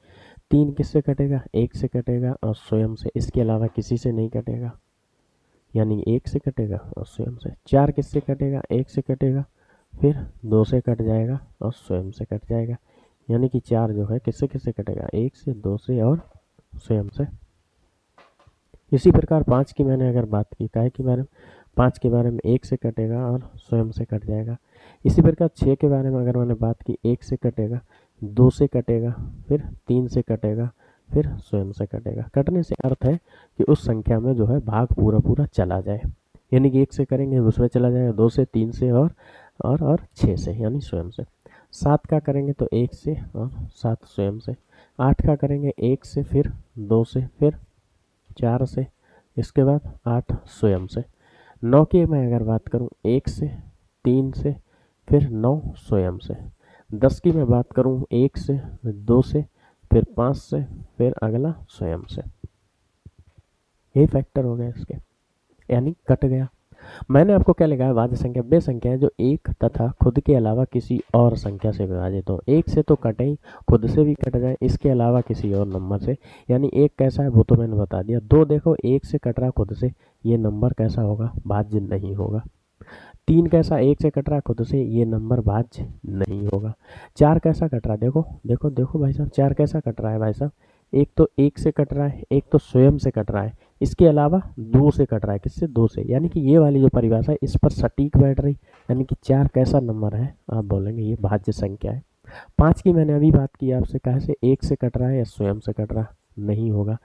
Speaker 1: 3 किससे कटेगा, 1 से कटेगा और स्वयं से, इसके अलावा किसी से नहीं कटेगा, यानी 1 से कटेगा और स्वयं से। 4 किससे कटेगा, 1 से कटेगा, फिर 2 से कट जाएगा और स्वयं से कट जाएगा, यानी कि 4 जो है किससे किससे कटेगा, 1 से, 2 से और स्वयं से। इसी प्रकार 5 की मैंने अगर बात की, काहे के बारे में, 5 के बारे में 1 से कटेगा और स्वयं से कट जाएगा। इसी प्रकार 6 के बारे में अगर मैंने बात की, 1 से कटेगा, 2 से कटेगा, फिर 3 से कटेगा, फिर स्वयं से कटेगा। कटने से अर्थ है कि उस संख्या में जो है भाग पूरा पूरा चला जाए, यानी कि 1 से करेंगे उसमें चला जाएगा, 2 से, 3 से और 6 से यानी स्वयं से। 7 का करेंगे तो 1 से और 7 स्वयं से। 8 का करेंगे 1 से, फिर 2 से, फिर 4 से, इसके बाद 8 स्वयं से। 9 की मैं अगर बात करूं, 1 से, 3 से, फिर 9 स्वयं से। 10 की मैं बात करूं, 1 से, 2 से, फिर 5 से, फिर अगला स्वयं से। ये फैक्टर हो गया इसके, यानी कट गया। मैंने आपको क्या लिखा है, भाज्य संख्या वे संख्या है जो एक तथा खुद के अलावा किसी और संख्या से विभाजित हो। एक से तो कटे ही, खुद से भी कट जाए, इसके अलावा किसी और नंबर से। यानी एक कैसा है वो तो मैंने बता दिया। 2 देखो, 1 से कट रहा खुद से, ये नंबर कैसा होगा, भाज्य नहीं होगा। 3 कैसा, 1 से कट रहा खुद से, ये नंबर भाज्य नहीं होगा। 4 कैसा कट रहा, देखो देखो देखो भाई साहब, 4 कैसा कट रहा है भाई साहब, एक तो 1 से कट रहा है, एक तो स्वयं से कट रहा है, इसके अलावा 2 से कट रहा है, किससे, 2 से। यानी कि ये वाली जो परिभाषा है इस पर सटीक बैठ रही, यानी कि 4 कैसा नंबर है, आप बोलेंगे ये भाज्य संख्या है। 5 की मैंने अभी बात की आपसे, कहे से 1 से कट रहा है या स्वयं से कट रहा, नहीं होगा।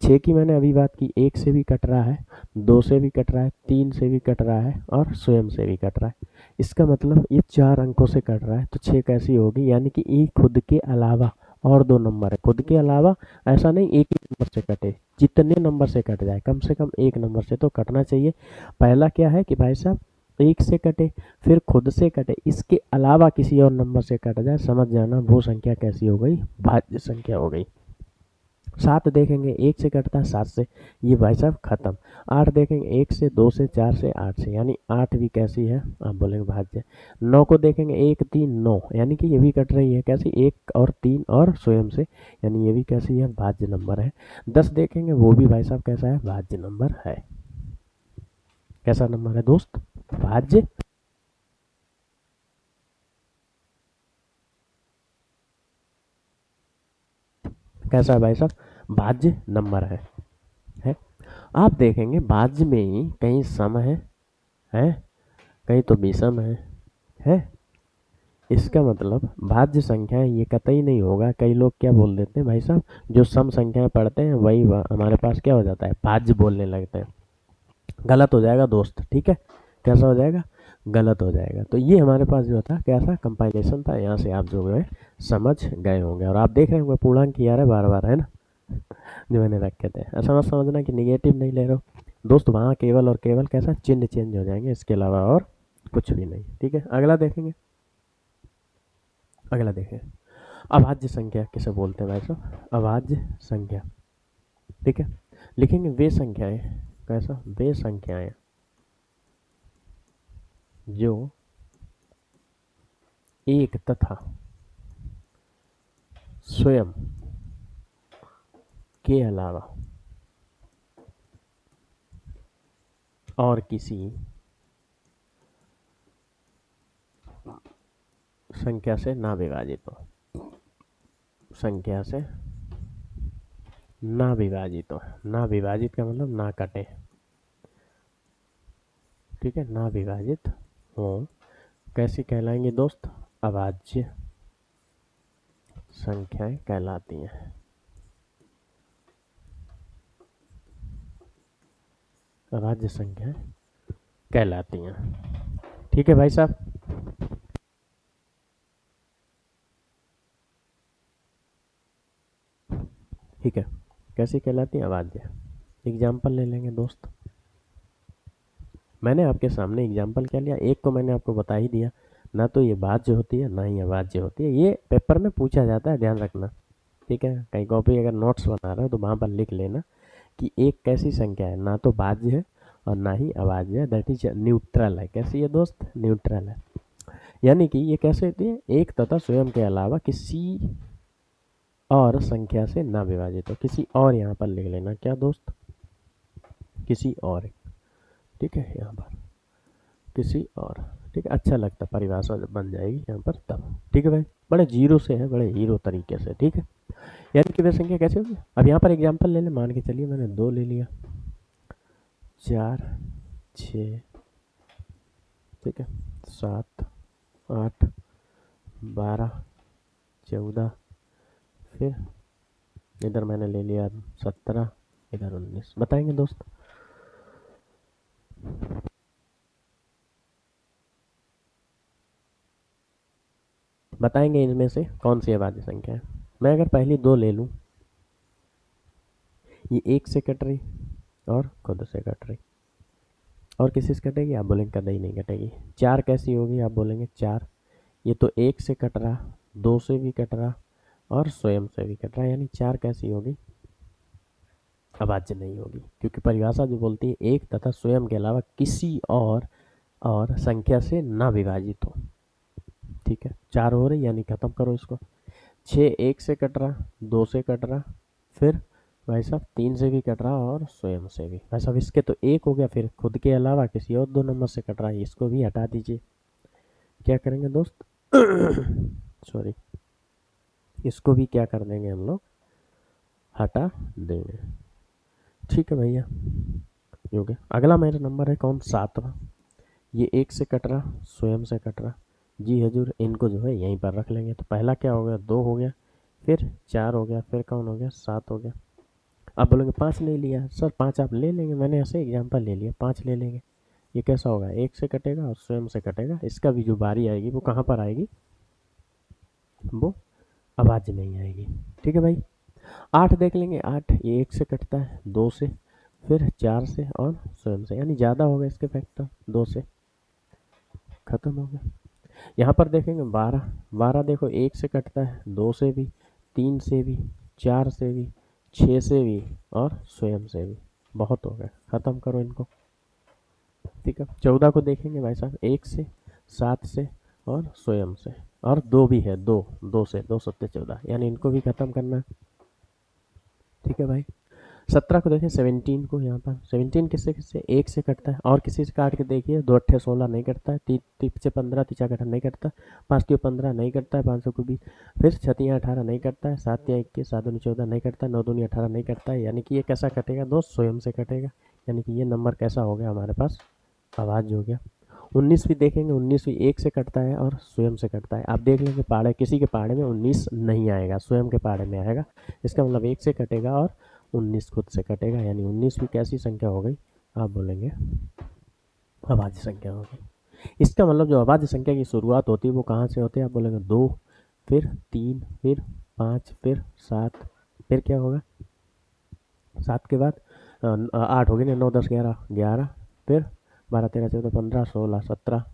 Speaker 1: 6 की मैंने अभी बात की, 1 से भी कट रहा है, 2 से भी कट रहा है, 3 से भी कट रहा है और स्वयं से भी कट रहा है। इसका मतलब ये 4 अंकों से कट रहा है, तो 6 कैसी होगी, यानी कि ये खुद के अलावा और 2 नंबर है, खुद के अलावा, ऐसा नहीं एक ही नंबर से कटे, जितने नंबर से कट जाए कम से कम एक नंबर से तो कटना चाहिए। पहला क्या है कि भाई साहब 1 से कटे, फिर खुद से कटे, इसके अलावा किसी और नंबर से कट जाए, समझ जाना वो संख्या कैसी हो गई, भाज्य संख्या हो गई। 7 देखेंगे 1 से कटता है, 7 से, ये भाई साहब खत्म। 8 देखेंगे 1 से, 2 से, 4 से, 8 से, यानी 8 भी कैसी है, आप बोलेंगे भाज्य। 9 को देखेंगे 1, 3, 9, यानी कि ये भी कट रही है, कैसी, 1 और 3 और स्वयं से, यानी ये भी कैसी है, भाज्य नंबर है। 10 देखेंगे, वो भी भाई साहब कैसा है, भाज्य नंबर है। कैसा नंबर है दोस्त, भाज्य। कैसा है भाई साहब, भाज्य नंबर है। आप देखेंगे भाज्य में ही कहीं सम है, कहीं तो विषम है। इसका मतलब भाज्य संख्या ये कतई नहीं होगा। कई लोग क्या बोल देते हैं भाई साहब, जो सम संख्याएं पढ़ते हैं वही हमारे पास क्या हो जाता है, भाज्य बोलने लगते हैं। गलत हो जाएगा दोस्त, ठीक है, कैसा हो जाएगा, गलत हो जाएगा। तो ये हमारे पास जो था कैसा कंपाइलेशन था, यहाँ से आप जो है समझ गए होंगे। और आप देख रहे होंगे पूर्णांक किया है बार बार, है ना, जो मैंने रखे थे। ऐसा मत समझना कि निगेटिव नहीं ले रहे हो दोस्त, वहाँ केवल और केवल कैसा चिन्ह चेंज हो जाएंगे, इसके अलावा और कुछ भी नहीं, ठीक है। अगला देखेंगे, अगला देखें, अभाज्य संख्या किसे बोलते हैं भाई साहब, अभाज्य संख्या, ठीक है। लिखेंगे वे संख्याएं, कैसा, वे संख्याएं जो एक तथा स्वयं के अलावा और किसी संख्या से ना विभाजित हो, संख्या से ना विभाजित हो। ना विभाजित का मतलब ना कटे, ठीक है, ना विभाजित हो, कैसी कहलाएंगे दोस्त, अभाज्य संख्याएं कहलाती हैं, अभाज्य संख्याएं कहलाती हैं, ठीक है भाई साहब। ठीक है, कैसी कहलाती है, अभाज्य। एग्जाम्पल ले लेंगे दोस्त, मैंने आपके सामने एग्जाम्पल क्या लिया, एक को मैंने आपको बता ही दिया, ना तो ये भाज्य होती है ना ही अभाज्य होती है। ये पेपर में पूछा जाता है, ध्यान रखना, ठीक है। कहीं कॉपी अगर नोट्स बना रहे हो तो वहाँ पर लिख लेना कि एक कैसी संख्या है, ना तो भाज्य है और ना ही अभाज्य है, दैट इज न्यूट्रल है। कैसी है दोस्त, न्यूट्रल है। यानी कि ये कैसे होती है, एक तथा स्वयं के अलावा किसी और संख्या से ना विभाजित हो। किसी और यहाँ पर लिख लेना, क्या दोस्त, किसी और, ठीक है, यहाँ पर किसी और, ठीक है, अच्छा लगता परिभाषा जब बन जाएगी यहाँ पर तब। ठीक है भाई, बड़े जीरो से है, बड़े हीरो तरीके से। ठीक है, यानी कि वे संख्या कैसे होगी। अब यहाँ पर एग्जाम्पल ले लें, मान के चलिए मैंने 2 ले लिया, 4, 6, ठीक है, 7, 8, 12, 14, फिर इधर मैंने ले लिया 17, इधर 19। बताएंगे दोस्त। बताएंगे इनमें से कौन सी अभाज्य संख्या है। मैं अगर पहली 2 ले लूँ, ये 1 से कट रही और खुद से कट रही, और किसी से कटेगी आप बोलेंगे कतई नहीं कटेगी। 4 कैसी होगी आप बोलेंगे 4, ये तो 1 से कट रहा, 2 से भी कट रहा और स्वयं से भी कट रहा, यानी 4 कैसी होगी, अभाज्य नहीं होगी, क्योंकि परिभाषा जो बोलती है एक तथा स्वयं के अलावा किसी और संख्या से ना विभाजित हो। ठीक है, 4 हो रही यानी खत्म करो इसको। 6 1 से कट रहा, 2 से कट रहा, फिर भाई साहब 3 से भी कट रहा और स्वयं से भी। भाई साहब इसके तो 1 हो गया, फिर खुद के अलावा किसी और 2 नंबर से कट रहा है, इसको भी हटा दीजिए। क्या करेंगे दोस्त सॉरी, इसको भी क्या कर देंगे हम लोग, हटा देंगे। ठीक है भैया, ये हो गया। अगला मेरा नंबर है कौन, 7वां। ये 1 से कट रहा, स्वयं से कट रहा, जी हजूर इनको जो है यहीं पर रख लेंगे। तो पहला क्या हो गया, 2 हो गया, फिर 4 हो गया, फिर कौन हो गया, 7 हो गया। आप बोलेंगे 5 ले लिया सर, 5 आप ले लेंगे, मैंने ऐसे एग्जाम्पल ले लिया, 5 ले लेंगे। ये कैसा होगा, 1 से कटेगा और स्वयं से कटेगा, इसका भी जो बारी आएगी वो कहाँ पर आएगी, वो अभाज्य नहीं आएगी। ठीक है भाई, 8 देख लेंगे, 8 ये 1 से कटता है, 2 से, फिर 4 से और स्वयं से, यानी ज़्यादा होगा इसके फैक्टर, 2 से, खत्म हो गया। यहाँ पर देखेंगे 12, 12 देखो 1 से कटता है, 2 से भी, 3 से भी, 4 से भी, 6 से भी और स्वयं से भी। बहुत हो गए, ख़त्म करो इनको। ठीक है, 14 को देखेंगे भाई साहब, 1 से, 7 से और स्वयं से, और 2 भी है, 2 से, 2 सत्ते 14, यानी इनको भी ख़त्म करना है। ठीक है भाई, 17 को देखें, 17 को, यहाँ पर 17 किससे किससे, 1 से कटता है, और किसी से काट के देखिए, 2 अट्ठे 16 नहीं कटता है, 3 से 15, 3 कटा नहीं कटता, 5 तियो 15 नहीं कटता है, 500 को 20, फिर 6 18 नहीं कटता है, 7 या 21, 7 दूनी 14 नहीं कटता है, 9 दूनी 18 नहीं कटता है, यानी कि ये कैसा कटेगा दोस्त, स्वयं से कटेगा, यानी कि ये नंबर कैसा हो गया हमारे पास, अभाज्य हो गया। 19 भी देखेंगे, 19 भी 1 से कटता है और स्वयं से कटता है। आप देख लेंगे पहाड़े, किसी के पहाड़े में 19 नहीं आएगा, स्वयं के पहाड़े में आएगा, इसका मतलब 1 से कटेगा और 19 खुद से कटेगा, यानी 19 भी कैसी संख्या हो गई, आप बोलेंगे अभाज्य संख्या हो गई। इसका मतलब जो अभाज्य संख्या की शुरुआत होती है वो कहाँ से होती है, आप बोलेंगे 2, फिर 3, फिर 5, फिर 7, फिर क्या होगा, 7 के बाद 8 हो गई ना, 9 10 11 11, फिर 12 13 14 15 16 17।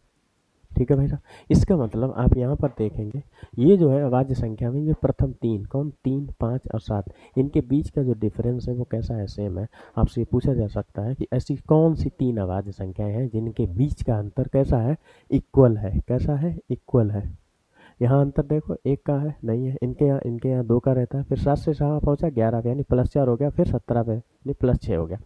Speaker 1: ठीक है भाई साहब, इसका मतलब आप यहाँ पर देखेंगे, ये जो है अभाज्य संख्या में ये प्रथम 3 कौन, 3 5 और 7, इनके बीच का जो डिफरेंस है वो कैसा है, सेम है। आपसे ये पूछा जा सकता है कि ऐसी कौन सी 3 अभाज्य संख्याएं हैं जिनके बीच का अंतर कैसा है, इक्वल है, कैसा है, इक्वल है। यहाँ अंतर देखो 1 का है, नहीं है, इनके यहाँ 2 का रहता है, फिर 7 से कहाँ पहुँचा 11 पे, यानी +4 हो गया, फिर 17 पे यानी +6 हो गया।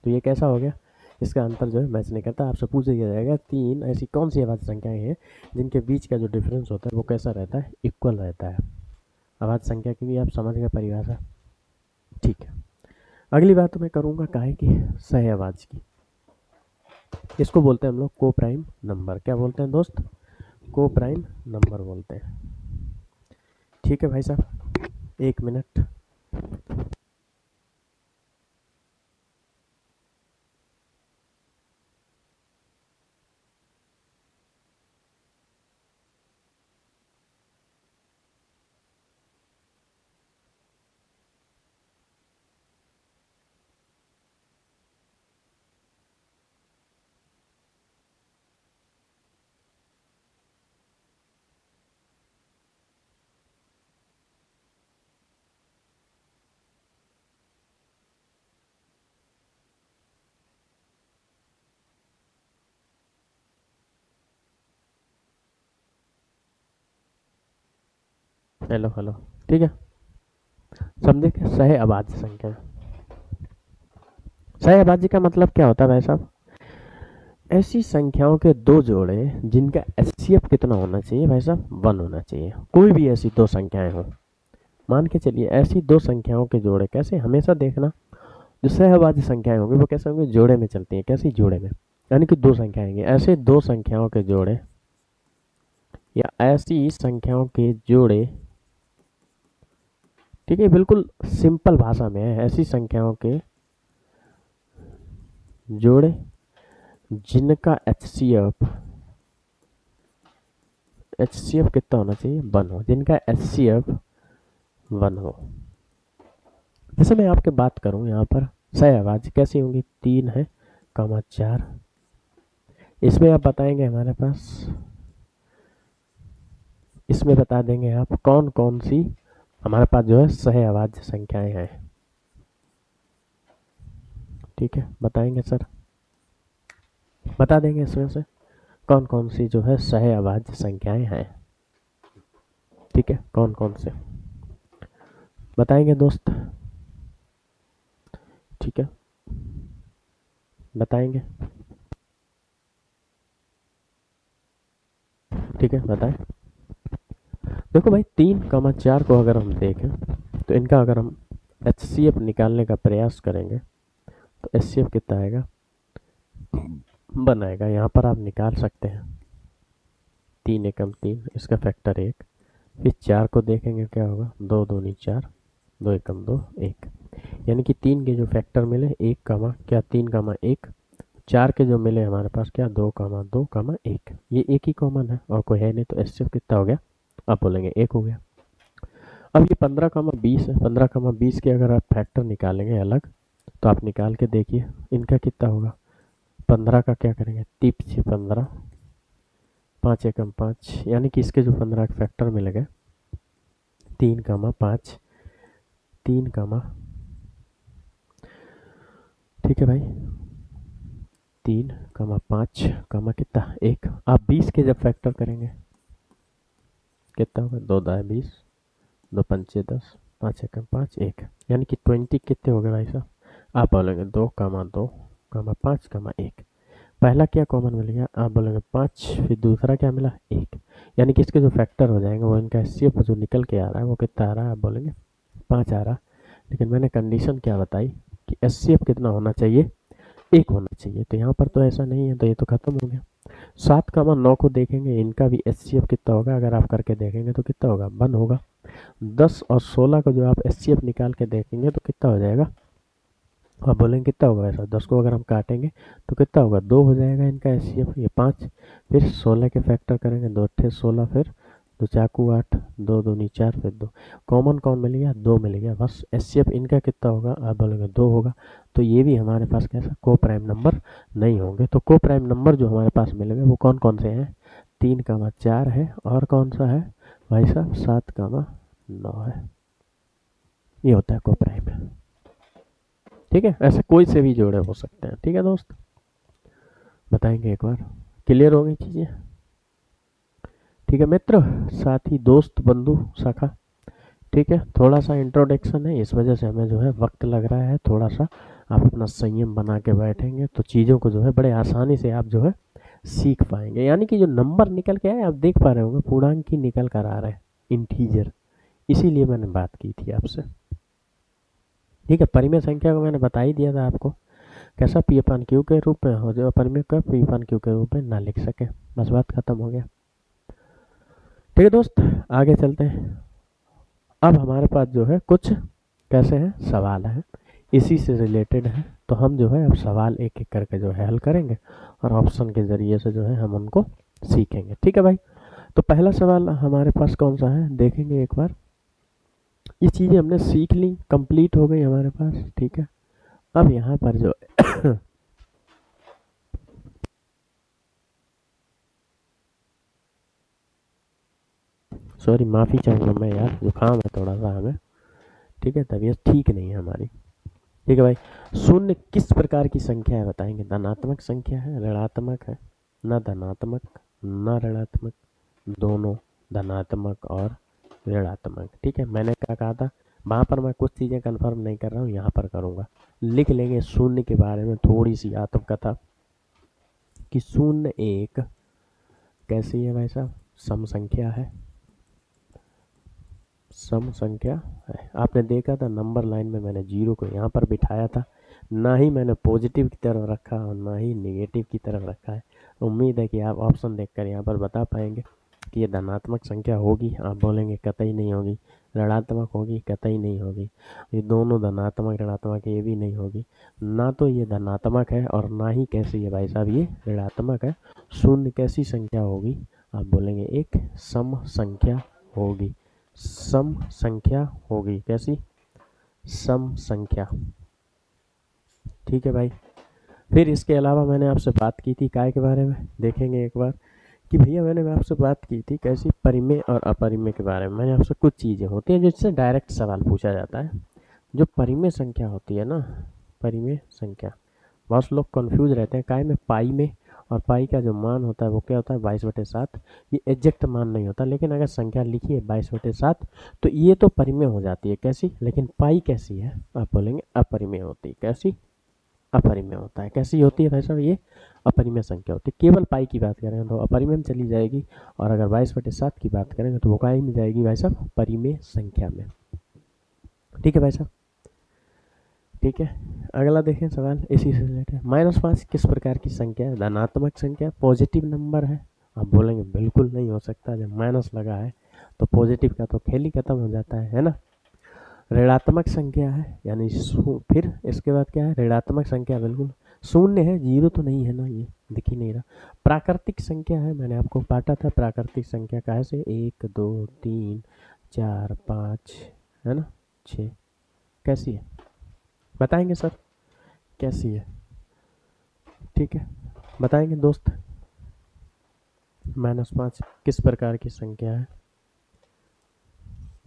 Speaker 1: तो ये कैसा हो गया, इसका अंतर जो है मैच नहीं करता। आपसे पूछा जाएगा 3 ऐसी कौन सी अभाज्य संख्याएं हैं जिनके बीच का जो डिफरेंस होता है वो कैसा रहता है, इक्वल रहता है। अभाज्य संख्या की भी आप समझ गए परिभाषा। ठीक है, अगली बात मैं करूँगा काहे की, सह अभाज्य की। इसको बोलते हैं हम लोग को प्राइम नंबर। क्या बोलते हैं दोस्त, को प्राइम नंबर बोलते हैं। ठीक है भाई साहब, 1 मिनट। हेलो हेलो, ठीक है, समझे क्या सह अभाज्य संख्या। सह अभाज्य का मतलब क्या होता है भाई साहब, ऐसी संख्याओं के दो जोड़े जिनका एचसीएफ कितना होना चाहिए भाई साहब, 1 होना चाहिए। कोई भी ऐसी दो संख्याएं हो, मान के चलिए ऐसी दो संख्याओं के जोड़े, कैसे हमेशा देखना जो सहभाज्य संख्याएं होंगी वो कैसे होंगी, जोड़े में चलती हैं। कैसी, जोड़े में, यानी कि दो संख्याएं आएंगी। ऐसे दो संख्याओं के जोड़े या ऐसी संख्याओं के जोड़े, ठीक है, बिल्कुल सिंपल भाषा में है, ऐसी संख्याओं के जोड़े जिनका एचसीएफ कितना होना चाहिए, 1 हो, जिनका एचसीएफ 1 हो। जैसे मैं आपके बात करूं यहाँ पर सहभाज्य कैसी होंगी, 3 है, 4। इसमें आप बताएंगे हमारे पास, इसमें बता देंगे आप कौन कौन सी हमारे पास जो है सहभाज्य संख्याएं हैं। ठीक है, बताएंगे सर, बता देंगे इसमें से कौन कौन सी जो है सहभाज्य संख्याएं हैं। ठीक है, कौन कौन से बताएंगे दोस्त, ठीक है, बताएंगे, ठीक है, बताएं। देखो भाई 3, 4 को अगर हम देखें तो इनका अगर हम एचसीएफ निकालने का प्रयास करेंगे तो एचसीएफ कितना आएगा, बनाएगा। यहाँ पर आप निकाल सकते हैं 3 एकम 3, इसका फैक्टर 1। फिर 4 को देखेंगे क्या होगा, 2 दूनी 4, 2 एकम 2, 1, यानी कि 3 के जो फैक्टर मिले 1 कामा क्या 3 कामा 1, 4 के जो मिले हमारे पास क्या 2 कामा 2 कामा 1, ये एक ही कॉमन है और कोई है नहीं, तो एचसीएफ कितना हो गया, आप बोलेंगे 1 हो गया। अब ये 15, 20 है, 15, 20 के अगर आप फैक्टर निकालेंगे अलग तो आप निकाल के देखिए इनका कितना होगा। 15 का क्या करेंगे, 3 15, 5 एकम 5, यानी कि इसके जो 15 के फैक्टर मिल गए 3, 5, 3, ठीक है भाई, 3, 5, कितना 1। आप 20 के जब फैक्टर करेंगे कितना होगा, 2 दाएँ 20, 2 पंचे 10, 5 एकम 5, 1, यानी कि 20 कितने हो गए भाई साहब, आप बोलेंगे 2, 2, 5, 1। पहला क्या कॉमन मिल गया, आप बोलेंगे 5, फिर दूसरा क्या मिला 1, यानी कि इसके जो फैक्टर हो जाएंगे वो इनका एचसीएफ जो निकल के आ रहा है वो कितना आ रहा है, आप बोलेंगे 5 आ रहा। लेकिन मैंने कंडीशन क्या बताई कि एचसीएफ कितना होना चाहिए, 1 होना चाहिए, तो यहाँ पर तो ऐसा नहीं है, तो ये तो खत्म हो गया। 7, 9 को देखेंगे, इनका भी एचसीएफ कितना होगा, अगर आप करके देखेंगे तो कितना होगा, 1 होगा। 10 और 16 को जो आप एचसीएफ निकाल के देखेंगे तो कितना हो जाएगा, आप बोलेंगे कितना होगा ऐसा, 10 को अगर हम काटेंगे तो कितना होगा, 2 हो जाएगा इनका एचसीएफ, ये 5, फिर 16 के फैक्टर करेंगे, 2 अट्ठे 16, फिर 2 चाकू 8, 2 दूनी 4, फिर 2, कॉमन कौन मिल गया, 2 मिल गया, बस एचसीएफ इनका कितना होगा, आप बोलेंगे 2 होगा। तो ये भी हमारे पास कैसा को प्राइम नंबर नहीं होंगे। तो को प्राइम नंबर जो हमारे पास मिल गए वो कौन कौन से हैं, 3, 4 है, और कौन सा है भाई साहब, 7, 9 है, ये होता है को प्राइम। ठीक है, ऐसे कोई से भी जोड़े हो सकते हैं। ठीक है दोस्त, बताएंगे एक बार, क्लियर हो गई चीजें। ठीक है मित्र, साथी, दोस्त, बंधु, सखा, ठीक है, थोड़ा सा इंट्रोडक्शन है, इस वजह से हमें जो है वक्त लग रहा है थोड़ा सा। आप अपना संयम बना के बैठेंगे तो चीज़ों को जो है बड़े आसानी से आप जो है सीख पाएंगे। यानी कि जो नंबर निकल के आए आप देख पा रहे होंगे, पूर्णांक ही निकल कर आ रहे हैं, इंटीजर, इसीलिए मैंने बात की थी आपसे। ठीक है, परिमेय संख्या को मैंने बता ही दिया था आपको, कैसा पी अपान क्यू के रूप में हो, जो परिमेय का पी अपान क्यू के रूप में ना लिख सके, बस बात खत्म हो गया। ठीक है दोस्त, आगे चलते हैं। अब हमारे पास जो है कुछ कैसे हैं सवाल हैं, इसी से रिलेटेड है, तो हम जो है अब सवाल एक एक करके जो है हल करेंगे और ऑप्शन के ज़रिए से जो है हम उनको सीखेंगे। ठीक है भाई, तो पहला सवाल हमारे पास कौन सा है, देखेंगे एक बार। ये चीज़ें हमने सीख ली, कंप्लीट हो गई हमारे पास। ठीक है, अब यहाँ पर जो सॉरी माफ़ी चाहूँगा मैं यार, जुकाम है थोड़ा सा हमें, ठीक है, तबीयत ठीक नहीं है हमारी। ठीक है भाई, शून्य किस प्रकार की संख्या है बताएंगे, धनात्मक संख्या है, ऋणात्मक है, न धनात्मक न ऋणात्मक, दोनों धनात्मक और ऋणात्मक। ठीक है, मैंने क्या कहा था, वहाँ पर मैं कुछ चीज़ें कंफर्म नहीं कर रहा हूँ, यहाँ पर करूँगा। लिख लेंगे शून्य के बारे में थोड़ी सी आत्मकथा, कि 0 1 कैसी है भाई साहब, सम संख्या है, सम संख्या है। आपने देखा था नंबर लाइन में मैंने 0 को यहाँ पर बिठाया था, ना ही मैंने पॉजिटिव की तरफ रखा और ना ही नेगेटिव की तरफ रखा है। उम्मीद है कि आप ऑप्शन देखकर यहाँ पर बता पाएंगे कि ये धनात्मक संख्या होगी। आप बोलेंगे कतई नहीं होगी, ऋणात्मक होगी, कतई नहीं होगी, ये दोनों धनात्मक ऋणात्मक ये भी नहीं होगी। ना तो ये धनात्मक है और ना ही कैसी है भाई साहब ये ऋणात्मक है। 0 कैसी संख्या होगी, आप बोलेंगे एक सम संख्या होगी, सम संख्या होगी। कैसी, सम संख्या। ठीक है भाई। फिर इसके अलावा मैंने आपसे बात की थी काय के बारे में, देखेंगे एक बार कि भैया मैंने आपसे बात की थी कैसी, परिमेय और अपरिमेय के बारे में। मैंने आपसे कुछ चीज़ें होती हैं जिससे डायरेक्ट सवाल पूछा जाता है। जो परिमेय संख्या होती है ना, परिमेय संख्या, बहुत लोग कंफ्यूज रहते हैं काय में, पाई में। और पाई का जो मान होता है वो क्या होता है, 22/7। ये एग्जैक्ट मान नहीं होता, लेकिन अगर संख्या लिखी है 22/7 तो ये तो परिमेय हो जाती है। कैसी, लेकिन पाई कैसी है, आप बोलेंगे अपरिमेय होती है। कैसी, अपरिमेय होता है। कैसी होती है भाई साहब, ये अपरिमेय संख्या होती है। केवल पाई की बात करें तो अपरिमेय में चली जाएगी, और अगर 22/7 की बात करेंगे तो वो काय में जाएगी भाई साहब, परिमेय संख्या में। ठीक है भाई साहब, ठीक है। अगला देखें सवाल इसी से रिलेटेड, -5 किस प्रकार की संख्या है, धनात्मक संख्या, पॉजिटिव नंबर है। आप बोलेंगे बिल्कुल नहीं हो सकता, जब माइनस लगा है तो पॉजिटिव का तो खेल ही खत्म हो जाता है ना। ऋणात्मक संख्या है, यानी फिर इसके बाद क्या है, ऋणात्मक संख्या, बिल्कुल 0 है, 0 तो नहीं है ना, ये दिख ही नहीं रहा। प्राकृतिक संख्या है, मैंने आपको बांटा था प्राकृतिक संख्या का से 1 2 3 4 5 है ना, 6। कैसी है बताएंगे सर, कैसी है, ठीक है बताएंगे दोस्त। -5 किस प्रकार की संख्या है,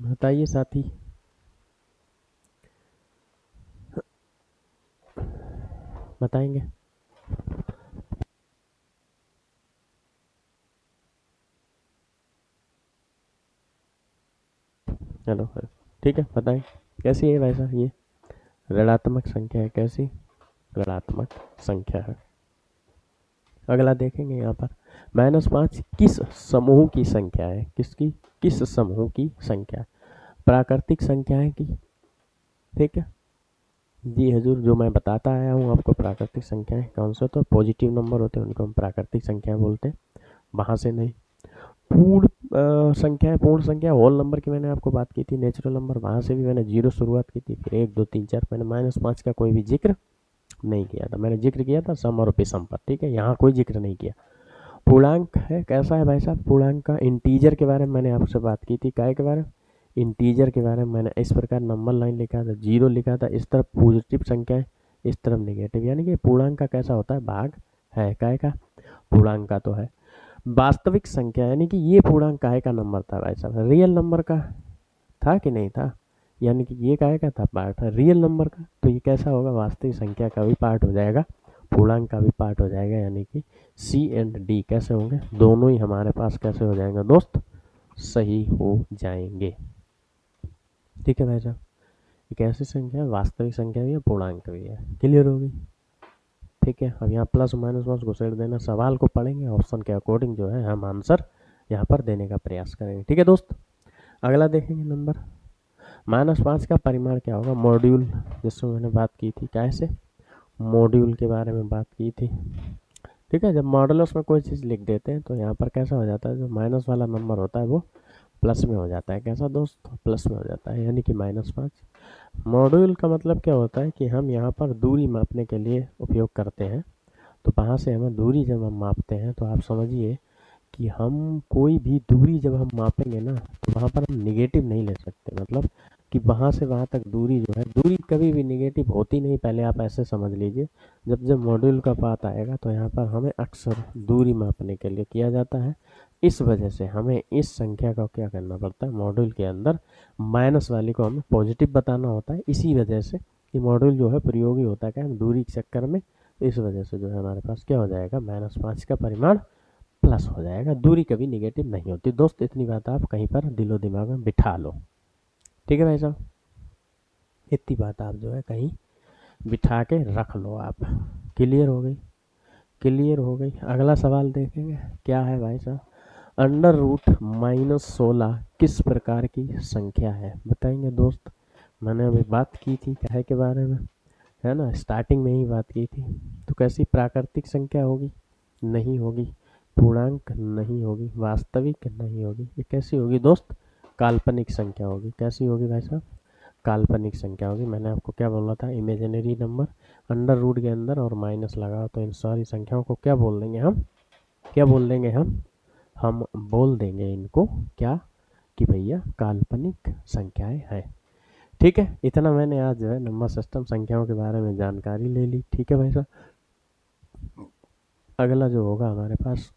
Speaker 1: बताइए साथी। बताएंगे, हेलो, ठीक है बताएं कैसी है भाई साहब, ये ऋणात्मक संख्या है। कैसी, ऋणात्मक संख्या है। अगला देखेंगे यहाँ पर, -5 किस समूह की संख्या है, किसकी, किस समूह की संख्या, प्राकृतिक संख्या है की, ठीक है जी हजूर, जो मैं बताता आया हूँ आपको, प्राकृतिक संख्या है कौन सा, तो पॉजिटिव नंबर होते हैं उनको हम प्राकृतिक संख्या बोलते हैं, वहाँ से नहीं। पूर्ण संख्या है, पूर्ण संख्या होल नंबर की मैंने आपको बात की थी, नेचुरल नंबर, वहाँ से भी मैंने 0 शुरुआत की थी, फिर 1 2 3 4, मैंने -5 का कोई भी जिक्र नहीं किया था। मैंने जिक्र किया था सम और विषम पर, ठीक है, यहाँ कोई जिक्र नहीं किया। पूर्णांक है, कैसा है भाई साहब, पूर्णांक का इंटीजर के बारे में मैंने आपसे बात की थी, काय के बारे में, इंटीजर के बारे में। मैंने इस प्रकार नंबर लाइन लिखा था, 0 लिखा था, इस तरफ पॉजिटिव संख्या है, इस तरफ नेगेटिव, यानी कि पूर्णांक का कैसा होता है, भाग है, काय का, पूर्णांक का तो है। वास्तविक संख्या, यानी कि ये पूर्णांक काय का नंबर था भाई साहब, रियल नंबर का था कि नहीं था, यानी कि ये काय का था, पार्ट था रियल नंबर का, तो ये कैसा होगा, वास्तविक संख्या का भी पार्ट हो जाएगा, पूर्णांक का भी पार्ट हो जाएगा, यानी कि सी एंड डी कैसे होंगे, दोनों ही हमारे पास कैसे हो जाएंगे दोस्त, सही हो जाएंगे। ठीक है भाई साहब, एक ऐसी संख्या है, वास्तविक संख्या भी है, पूर्णांक भी है। क्लियर होगी, ठीक है। अब यहाँ प्लस माइनस माइनस घुसेड़ देना, सवाल को पढ़ेंगे, ऑप्शन के अकॉर्डिंग जो है हम आंसर यहाँ पर देने का प्रयास करेंगे। ठीक है दोस्त, अगला देखेंगे नंबर, -5 का परिमाण क्या होगा, मॉड्यूल, जिसमें मैंने बात की थी, कैसे मॉड्यूल के बारे में बात की थी। ठीक है, जब मॉडुलस में कोई चीज़ लिख देते हैं तो यहाँ पर कैसा हो जाता है, जो माइनस वाला नंबर होता है वो प्लस में हो जाता है। कैसा दोस्त, प्लस में हो जाता है, यानी कि -5। मॉड्यूल का मतलब क्या होता है कि हम यहाँ पर दूरी मापने के लिए उपयोग करते हैं, तो वहाँ से हमें दूरी जब हम मापते हैं तो आप समझिए कि हम कोई भी दूरी जब हम मापेंगे ना तो वहाँ पर हम निगेटिव नहीं ले सकते, मतलब कि वहाँ से वहाँ तक दूरी जो है, दूरी कभी भी निगेटिव होती नहीं, पहले आप ऐसे समझ लीजिए। जब जब मॉड्यूल का बात आएगा तो यहाँ पर हमें अक्सर दूरी मापने के लिए किया जाता है, इस वजह से हमें इस संख्या का क्या करना पड़ता है, मॉड्यूल के अंदर माइनस वाली को हमें पॉजिटिव बताना होता है, इसी वजह से कि मॉड्यूल जो है प्रयोगी होता है क्या, दूरी के चक्कर में, इस वजह से जो है हमारे पास क्या हो जाएगा, -5 का परिमाण प्लस हो जाएगा, दूरी कभी निगेटिव नहीं होती दोस्त। इतनी बात आप कहीं पर दिलो दिमाग में बिठा लो, ठीक है भाई साहब, इतनी बात आप जो है कहीं बिठा के रख लो आप। क्लियर हो गई, क्लियर हो गई। अगला सवाल देखेंगे क्या है भाई साहब, अंडर रूट -16 किस प्रकार की संख्या है, बताएंगे दोस्त। मैंने अभी बात की थी क्या है के बारे में, है ना, स्टार्टिंग में ही बात की थी। तो कैसी प्राकृतिक संख्या होगी, नहीं होगी। पूर्णांक नहीं होगी, वास्तविक नहीं होगी। ये कैसी होगी दोस्त, काल्पनिक संख्या होगी। कैसी होगी भाई साहब, काल्पनिक संख्या होगी। मैंने आपको क्या बोला था, इमेजिनरी नंबर अंडर रूट के अंदर और माइनस लगाओ तो इन सारी संख्याओं को क्या बोल देंगे हम, क्या बोल देंगे हम बोल देंगे इनको क्या, कि भैया काल्पनिक संख्याएं हैं। ठीक है, इतना मैंने आज जो है नंबर सिस्टम संख्याओं के बारे में जानकारी ले ली। ठीक है भाई साहब, अगला जो होगा हमारे पास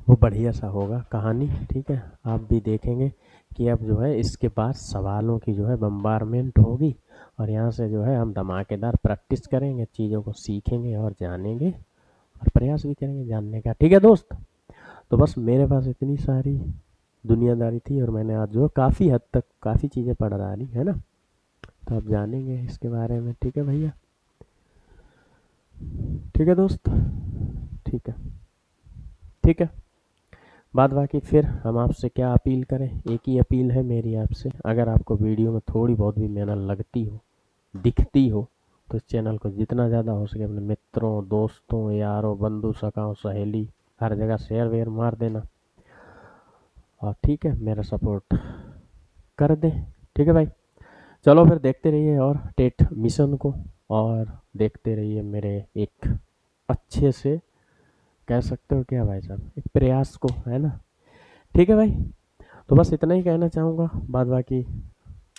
Speaker 1: वो बढ़िया सा होगा कहानी। ठीक है, आप भी देखेंगे कि अब जो है इसके बाद सवालों की जो है बम्बारमेंट होगी, और यहाँ से जो है हम धमाकेदार प्रैक्टिस करेंगे, चीज़ों को सीखेंगे और जानेंगे और प्रयास भी करेंगे जानने का। ठीक है दोस्त, तो बस मेरे पास इतनी सारी दुनियादारी थी, और मैंने आज जो काफ़ी हद तक काफ़ी चीज़ें पढ़ रही है ना, तो आप जानेंगे इसके बारे में। ठीक है भैया, ठीक है दोस्त, ठीक है, ठीक है। बाद बाकी फिर हम आपसे क्या अपील करें, एक ही अपील है मेरी आपसे, अगर आपको वीडियो में थोड़ी बहुत भी मेहनत लगती हो, दिखती हो, तो इस चैनल को जितना ज़्यादा हो सके अपने मित्रों, दोस्तों, यारों, बंधु, सखाओं, सहेली, हर जगह शेयर वेयर मार देना, और ठीक है मेरा सपोर्ट कर दें। ठीक है भाई, चलो फिर देखते रहिए और टेट मिशन को, और देखते रहिए मेरे एक अच्छे से, कह सकते हो क्या भाई साहब, एक प्रयास को, है ना। ठीक है भाई, तो बस इतना ही कहना चाहूँगा। बाद बाकी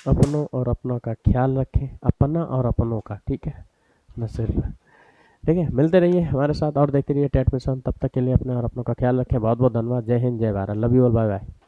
Speaker 1: अपनों और अपनों का ख्याल रखें, अपना और अपनों का, ठीक है न सिर्फ। ठीक है, मिलते रहिए हमारे साथ और देखते रहिए टेट मिशन। तब तक के लिए अपने और अपनों का ख्याल रखें। बहुत बहुत धन्यवाद। जय हिंद, जय Bharat, love you all, bye bye.